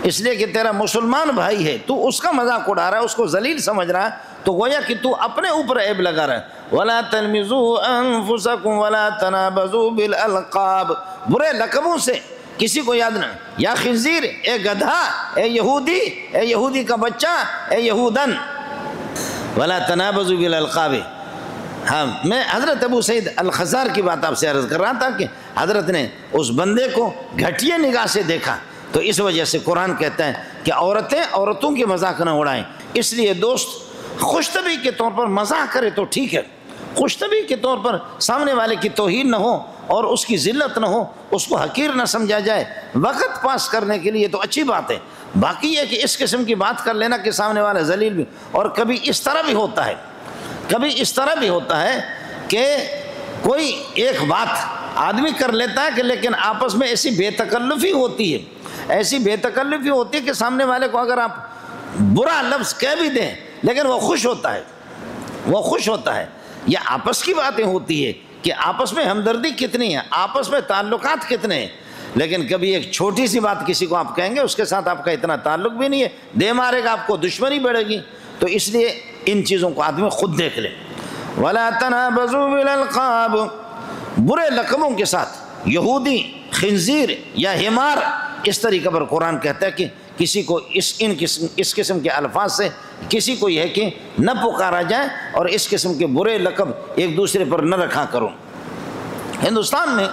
اس لیے کہ تیرا مسلمان بھائی ہے، تو اس کا مذاق اڑا رہا ہے، اس کو ذلیل سمجھ رہا ہے، تو گویا کہ تو اپنے اوپر عیب لگا رہا ہے۔ وَلَا تَلْمِزُوا أَنفُسَكُمْ وَلَا تَنَابَزُوا بِالْأَلْقَابِ، برے لقبوں سے کسی کو یاد نہ، یا خنزیر، اے گدھا، اے یہودی کا بچہ، اے یہودن، وَلَا تَنَابَزُوا بِالْأَلْقَابِ۔ ہاں، میں حضرت ابو سعید الخزار کی بات آپ سے عرض کر رہا تھا کہ حضرت نے اس بندے کو گھٹیا نگاہ سے دیکھا، تو اس وجہ سے قرآن کہتا ہے کہ عورتیں عورتوں کی مذاق نہ اڑائیں۔ اس لیے دوست خوش طبعی کے طور پر مزاح کرے تو ٹھیک ہے، خوش طبعی کے طور پر سامنے والے کی توہین نہ ہو اور اس کی ذلت نہ ہو، اس کو حقیر نہ سمجھا جائے، وقت پاس کرنے کے لیے تو اچھی بات ہے۔ باقی یہ کہ اس قسم کی بات کر لینا کہ سامنے والا ذلیل بھی، اور کبھی اس طرح بھی ہوتا ہے کہ کوئی ایک بات آدمی کر لیتا ہے کہ لیکن آپس میں ایسی بے تکلفی ہوتی ہے کہ سامنے والے کو اگر آپ برا لفظ کہہ بھی دیں لیکن وہ خوش ہوتا ہے۔ یہ آپس کی باتیں ہوتی ہے کہ آپس میں ہمدردی کتنی ہے، آپس میں تعلقات کتنے ہیں، لیکن کبھی ایک چھوٹی سی بات کسی کو آپ کہیں گے، اس کے ساتھ آپ کا اتنا تعلق بھی نہیں ہے، دے مارے گا، آپ کو دشمنی بڑھے گی۔ تو اس لیے ان چیزوں کو آدمی خود دیکھ لے۔ وَلَا تَنَابَزُوا بِالْأَلْقَابِ، برے لقبوں کے ساتھ، یہودی، خنزیر یا حمار، اس طریقے پر قرآن کہتا ہے کہ کسی کو اس قسم کے الفاظ سے کسی کو یہ ہے کہ نہ پکارا جائے، اور اس قسم کے برے لقب ایک دوسرے پر نہ رکھا کرو۔ ہندوستان میں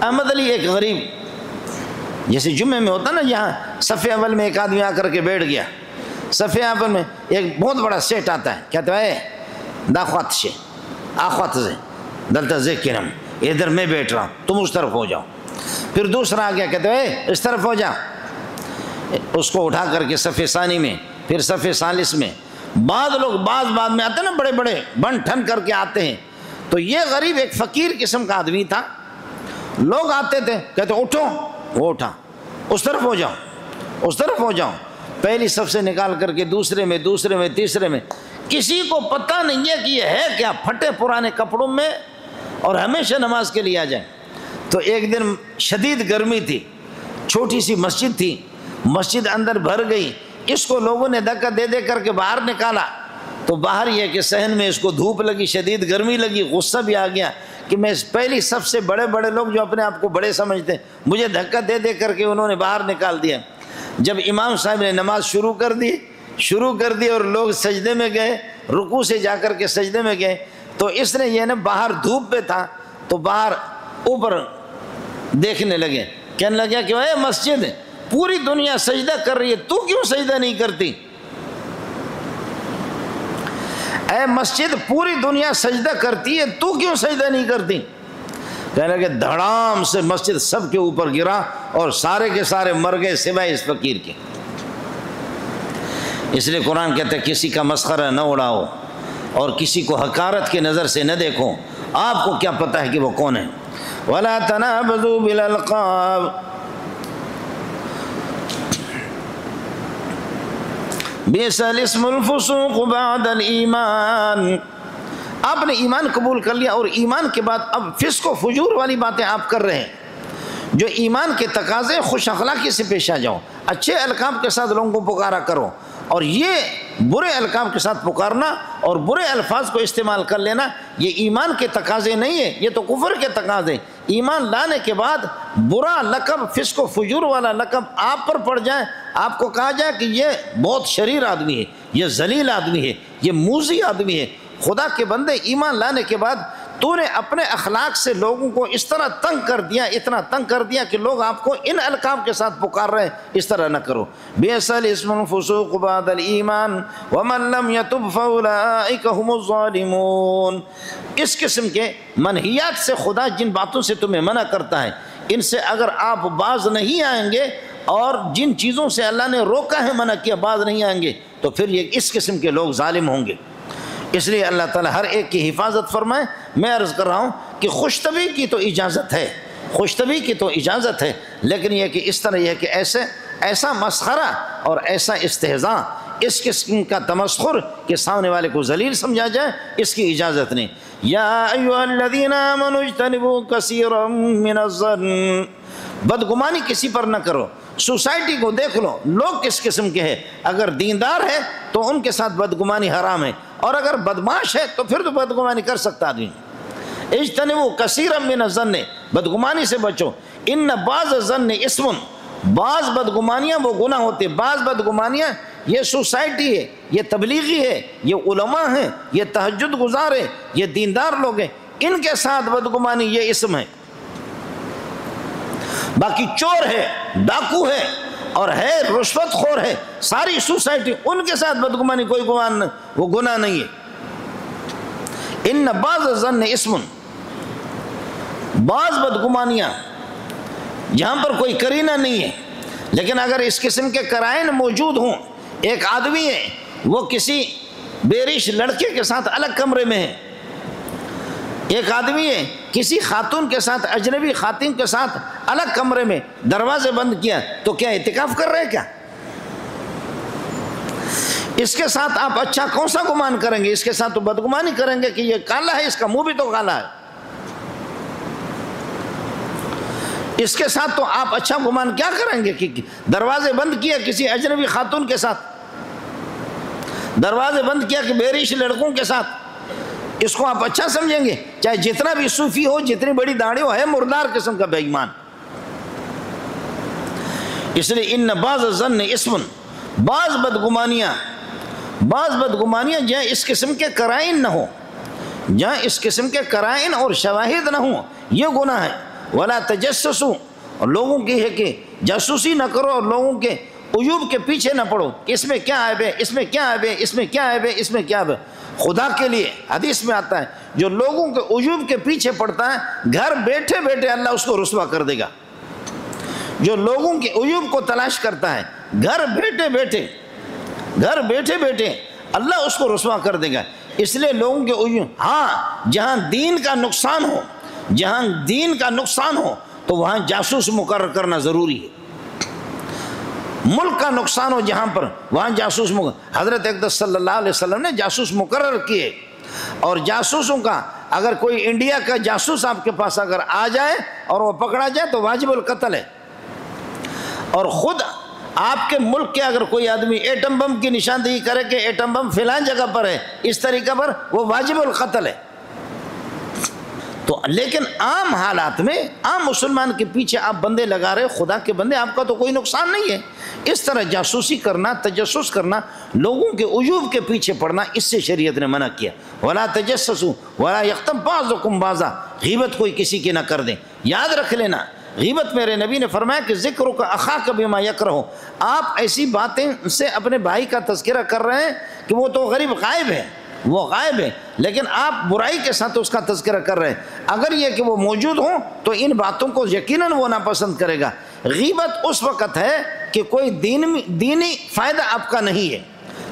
احمد علی ایک غریب، جیسے جمعے میں ہوتا نا، یہاں صف اول میں ایک آدمی آ کر کے بیٹھ گیا، صف اول میں ایک بہت بڑا سیٹ آتا ہے، کہتا ہے داخوات سے آخوات سے دلتا ذکرم، ادھر میں بیٹھ رہا ہوں، تم اس طرف ہو جاؤ۔ پھر دوسرا آ گیا، کہتے ہیں اس طرف ہو جا، اس کو اٹھا کر کے صف ثانی میں، پھر صف ثالث میں۔ بعض لوگ بعض میں آتے ہیں نا، بڑے بڑے بن ٹھن کر کے آتے ہیں، تو یہ غریب ایک فقیر قسم کا آدمی تھا، لوگ آتے تھے کہتے اٹھو، وہ اٹھا، اس طرف ہو جاؤ، پہلی صف سے نکال کر کے دوسرے میں، تیسرے میں، کسی کو پتہ نہیں ہے کہ یہ ہے کیا، پھٹے پرانے کپڑوں میں، اور ہمیشہ نماز کے لیے آ جائیں۔ تو ایک دن شدید گرمی تھی، چھوٹی سی مسجد تھی، مسجد اندر بھر گئی، اس کو لوگوں نے دھکا دے کر کے باہر نکالا، تو باہر یہ کہ صحن میں اس کو دھوپ لگی، شدید گرمی لگی، غصہ بھی آ گیا کہ میں پہلی صف سے بڑے لوگ جو اپنے آپ کو بڑے سمجھتے ہیں، مجھے دھکا دے کر کے انہوں نے باہر نکال دیا۔ جب امام صاحب نے نماز شروع کر دی اور لوگ سجدے میں گئے، رکوع سے جا کر کے سجدے میں گئے، تو اس نے یہ نا باہر دھوپ پہ تھا تو باہر اوپر دیکھنے لگے، کہنے لگا کہ اے مسجد، پوری دنیا سجدہ کر رہی ہے، تو کیوں سجدہ نہیں کرتی؟ اے مسجد، پوری دنیا سجدہ کرتی ہے، تو کیوں سجدہ نہیں کرتی؟ کہنے لگے، دھڑام سے مسجد سب کے اوپر گرا اور سارے کے سارے مر گئے سوائے اس فقیر کے۔ اس لیے قرآن کہتا ہے کسی کا مسخرہ نہ اڑاؤ اور کسی کو حقارت کی نظر سے نہ دیکھو، آپ کو کیا پتہ ہے کہ وہ کون ہے۔ وَلَا تَنَابَزُوا بِالْأَلْقَابِ، بِئْسَ الِاسْمُ الْفُسُوقُ بَعْدَ الْإِيمَانِ، آپ نے ایمان قبول کر لیا اور ایمان کے بعد اب فسق و فجور والی باتیں آپ کر رہے ہیں۔ جو ایمان کے تقاضے، خوش اخلاقی سے پیش آ جاؤ، اچھے القاب کے ساتھ لوگوں کو پکارا کرو، اور یہ برے القاب کے ساتھ پکارنا اور برے الفاظ کو استعمال کر لینا، یہ ایمان کے تقاضے نہیں ہے، یہ تو کفر کے تقاضے۔ ایمان لانے کے بعد برا لقب، فسق و فجور والا لقب آپ پر پڑ جائے، آپ کو کہا جائے کہ یہ بہت شریر آدمی ہے، یہ ذلیل آدمی ہے، یہ موذی آدمی ہے، خدا کے بندے، ایمان لانے کے بعد تو نے اپنے اخلاق سے لوگوں کو اس طرح تنگ کر دیا، اتنا تنگ کر دیا کہ لوگ آپ کو ان القاب کے ساتھ پکار رہے ہیں، اس طرح نہ کرو۔ بِئْسَ الِاسْمُ الْفُسُوقُ بَعْدَ الْإِيمَانِ وَمَنْ لَمْ يَتُبْ فَأُولَٰئِكَ هُمُ الظَّالِمُونَ۔ اس قسم کے منہیات سے، خدا جن باتوں سے تمہیں منع کرتا ہے، ان سے اگر آپ باز نہیں آئیں گے، اور جن چیزوں سے اللہ نے روکا ہے، منع کیا، باز نہیں آئیں گے، تو پھر یہ اس قسم کے لوگ ظالم ہوں گے۔ اس لیے اللہ تعالیٰ ہر ایک کی حفاظت فرمائے۔ میں عرض کر رہا ہوں کہ خوش طبعی کی تو اجازت ہے، لیکن یہ کہ اس طرح یہ کہ ایسے ایسا مسخرہ اور ایسا استہزاء، اس قسم کا تمسخر کہ سامنے والے کو ذلیل سمجھا جائے، اس کی اجازت نہیں۔ یا ایھا الذین آمنوا اجتنبوا کثیرا من الظن، بدگمانی کسی پر نہ کرو۔ سوسائٹی کو دیکھ لو، لوگ کس قسم کے ہیں، اگر دیندار ہے تو ان کے ساتھ بدگمانی حرام ہے، اور اگر بدمعاش ہے تو پھر تو بدگمانی کر سکتا آدمی۔ اجتنبوا کثیرا من الظن، بدگمانی سے بچو۔ ان بعض الظن اسم، بعض بدگمانیاں وہ گناہ ہوتے، بعض بدگمانیاں یہ سوسائٹی ہے، یہ تبلیغی ہے، یہ علماء ہیں، یہ تہجد گزار ہے، یہ دیندار لوگ ہیں، ان کے ساتھ بدگمانی یہ اسم ہے۔ باقی چور ہے، ڈاکو ہے اور ہے رشوت خور ہے، ساری سوسائٹی، ان کے ساتھ بدگمانی کوئی وہ گناہ نہیں ہے۔ ان بعض الظن اسم، بعض بدگمانیاں جہاں پر کوئی قرینہ نہیں ہے، لیکن اگر اس قسم کے قرائن موجود ہوں، ایک آدمی ہے وہ کسی بیرش لڑکے کے ساتھ الگ کمرے میں ہے، ایک آدمی ہے کسی خاتون کے ساتھ، اجنبی خاتون کے ساتھ الگ کمرے میں دروازے بند کیا، تو کیا اعتکاف کر رہے کیا؟ اس کے ساتھ آپ اچھا کون سا گمان کریں گے؟ اس کے ساتھ تو بدگمانی کریں گے کہ یہ کالا ہے، اس کا منہ بھی تو کالا ہے۔ اس کے ساتھ تو آپ اچھا گمان کیا کریں گے کہ دروازے بند کیا کسی اجنبی خاتون کے ساتھ، دروازے بند کیا کہ بیرش لڑکوں کے ساتھ، اس کو آپ اچھا سمجھیں گے؟ چاہے جتنا بھی صوفی ہو، جتنی بڑی داڑھی ہو، ہے مردار قسم کا بے ایمان۔ اس لیے ان بعض الظن اسم، بعض بدگمانیاں جہاں اس قسم کے قرائن نہ ہو، جہاں اس قسم کے قرائن اور شواہد نہ ہوں، یہ گناہ ہے۔ ولا تجسسوا، اور لوگوں کی ہے کہ جاسوسی نہ کرو اور لوگوں کے عیوب کے پیچھے نہ پڑو کہ اس میں کیا عیب ہے، اس میں کیا عیب ہے، اس میں کیا عیب ہے، اس میں کیا عیب ہے۔ خدا کے لیے حدیث میں آتا ہے جو لوگوں کے عیوب کے پیچھے پڑتا ہے، گھر بیٹھے بیٹھے اللہ اس کو رسوا کر دے گا۔ جو لوگوں کے عیوب کو تلاش کرتا ہے، گھر بیٹھے بیٹھے اللہ اس کو رسوا کر دے گا۔ اس لیے لوگوں کے عیوب، ہاں جہاں دین کا نقصان ہو تو وہاں جاسوس مقرر کرنا ضروری ہے۔ ملک کا نقصان ہو جہاں پر، وہاں جاسوس حضرت اقدس صلی اللہ علیہ وسلم نے جاسوس مقرر کیے، اور جاسوسوں کا اگر کوئی انڈیا کا جاسوس آپ کے پاس اگر آ جائے اور وہ پکڑا جائے تو واجب القتل ہے، اور خود آپ کے ملک کے اگر کوئی آدمی ایٹم بم کی نشاندہی کرے کہ ایٹم بم فلاں جگہ پر ہے، اس طریقے پر، وہ واجب القتل ہے۔ تو لیکن عام حالات میں عام مسلمان کے پیچھے آپ بندے لگا رہے، خدا کے بندے، آپ کا تو کوئی نقصان نہیں ہے۔ اس طرح جاسوسی کرنا، تجسس کرنا، لوگوں کے عیوب کے پیچھے پڑنا، اس سے شریعت نے منع کیا۔ ولا تجسسوا ولا یغتب بعضکم بعضا، غیبت کوئی کسی کی نہ کر دیں۔ یاد رکھ لینا، غیبت میرے نبی نے فرمایا کہ ذکرک اخاک بما یکرہ، آپ ایسی باتیں سے اپنے بھائی کا تذکرہ کر رہے ہیں کہ وہ تو غریب غائب ہے، وہ غائب ہے، لیکن آپ برائی کے ساتھ اس کا تذکرہ کر رہے ہیں۔ اگر یہ کہ وہ موجود ہوں تو ان باتوں کو یقیناً وہ ناپسند کرے گا۔ غیبت اس وقت ہے کہ کوئی دینی فائدہ آپ کا نہیں ہے،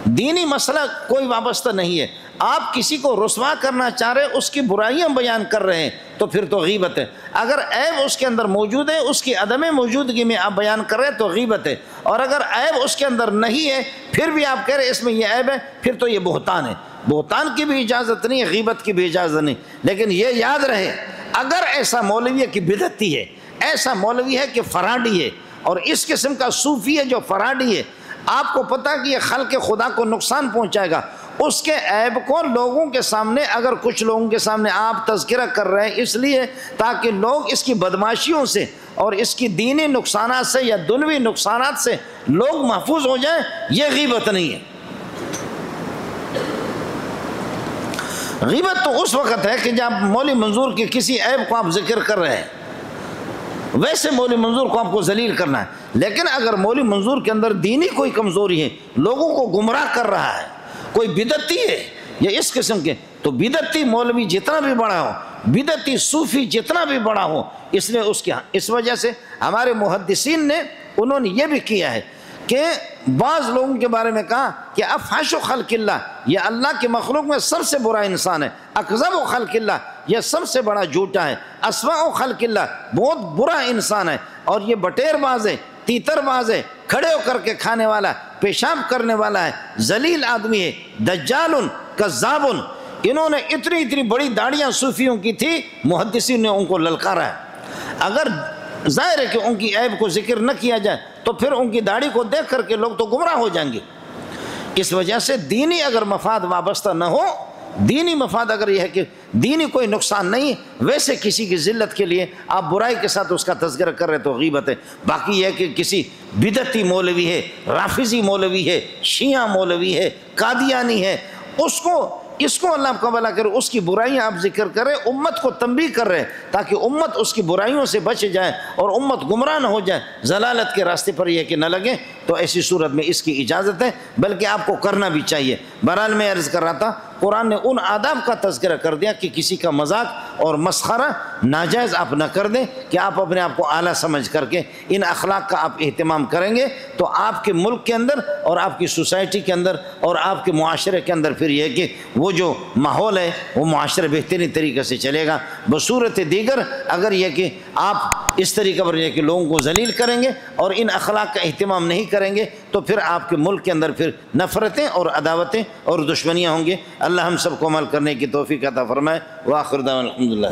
دینی مسئلہ کوئی وابستہ نہیں ہے، آپ کسی کو رسوا کرنا چاہ رہے، اس کی برائیاں بیان کر رہے ہیں، تو پھر تو غیبت ہے۔ اگر عیب اس کے اندر موجود ہے، اس کی عدم موجودگی میں آپ بیان کر رہے ہیں تو غیبت ہے، اور اگر عیب اس کے اندر نہیں ہے پھر بھی آپ کہہ رہے اس میں یہ عیب ہے، پھر تو یہ بہتان ہے۔ بہتان کی بھی اجازت نہیں ہے، غیبت کی بھی اجازت نہیں۔ لیکن یہ یاد رہے، اگر ایسا مولوی ہے کہ بدعتی ہے، ایسا مولوی ہے کہ فراڈی ہے، اور اس قسم کا صوفی ہے جو فراڈی ہے، آپ کو پتہ کہ یہ خلق خدا کو نقصان پہنچائے گا، اس کے عیب کو لوگوں کے سامنے، اگر کچھ لوگوں کے سامنے آپ تذکرہ کر رہے ہیں اس لیے تاکہ لوگ اس کی بدماشیوں سے اور اس کی دینی نقصانات سے یا دنوی نقصانات سے لوگ محفوظ ہو جائیں، یہ غیبت نہیں ہے۔ غیبت تو اس وقت ہے کہ جب مولوی منظور کی کسی عیب کو آپ ذکر کر رہے ہیں، ویسے مولوی منظور کو آپ کو ذلیل کرنا ہے۔ لیکن اگر مولوی منظور کے اندر دینی کوئی کمزوری ہے، لوگوں کو گمراہ کر رہا ہے، کوئی بدعتی ہے یا اس قسم کے، تو بدعتی مولوی جتنا بھی بڑا ہو، بدعتی صوفی جتنا بھی بڑا ہو، اس نے اس وجہ سے ہمارے محدثین نے انہوں نے یہ بھی کیا ہے کہ بعض لوگوں کے بارے میں کہا کہ افحش خلق اللہ، یہ اللہ کے مخلوق میں سب سے برا انسان ہے، اکذب خلق اللہ، یہ سب سے بڑا جھوٹا ہے، اسوأ خلق اللہ، بہت برا انسان ہے، اور یہ بٹیر باز ہے، تیتر باز ہے، کھڑے ہو کر کے کھانے والا، پیشاب کرنے والا ہے، ذلیل آدمی ہے، دجال کذاب۔ انہوں نے اتنی بڑی داڑیاں صوفیوں کی تھی، محدثین نے ان کو للکارا ہے۔ اگر ظاہر ہے کہ ان کی عیب کو ذکر نہ کیا جائے تو پھر ان کی داڑھی کو دیکھ کر کے لوگ تو گمراہ ہو جائیں گے۔ اس وجہ سے دینی اگر مفاد وابستہ نہ ہو، دینی مفاد اگر یہ ہے کہ دینی کوئی نقصان نہیں، ویسے کسی کی ذلت کے لیے آپ برائی کے ساتھ اس کا تذکرہ کر رہے تو غیبت ہے۔ باقی یہ ہے کہ کسی بدعتی مولوی ہے، رافضی مولوی ہے، شیعہ مولوی ہے، قادیانی ہے، اس کو اللہ کا بھلا کرے، اس کی برائیاں آپ ذکر کریں، امت کو تنبیہ کر رہے ہیں تاکہ امت اس کی برائیوں سے بچ جائے اور امت گمراہ نہ ہو جائے، ضلالت کے راستے پر یہ کہ نہ لگے، تو ایسی صورت میں اس کی اجازت ہے، بلکہ آپ کو کرنا بھی چاہیے۔ بہرحال میں عرض کر رہا تھا، قرآن نے ان آداب کا تذکرہ کر دیا کہ کسی کا مذاق اور مسخرہ ناجائز آپ نہ کر دیں، کہ آپ اپنے آپ کو اعلیٰ سمجھ کر کے ان اخلاق کا آپ اہتمام کریں گے تو آپ کے ملک کے اندر اور آپ کی سوسائٹی کے اندر اور آپ کے معاشرے کے اندر پھر یہ کہ وہ جو ماحول ہے وہ معاشرے بہترین طریقے سے چلے گا۔ بصورت دیگر اگر یہ کہ آپ اس طریقے پر یہ کہ لوگوں کو ذلیل کریں گے اور ان اخلاق کا اہتمام نہیں کریں گے تو پھر آپ کے ملک کے اندر پھر نفرتیں اور عداوتیں اور دشمنیاں ہوں گے۔ اللہ ہم سب کو عمل کرنے کی توفیق عطا فرمائے۔ وآخر دعوانا الحمدللہ۔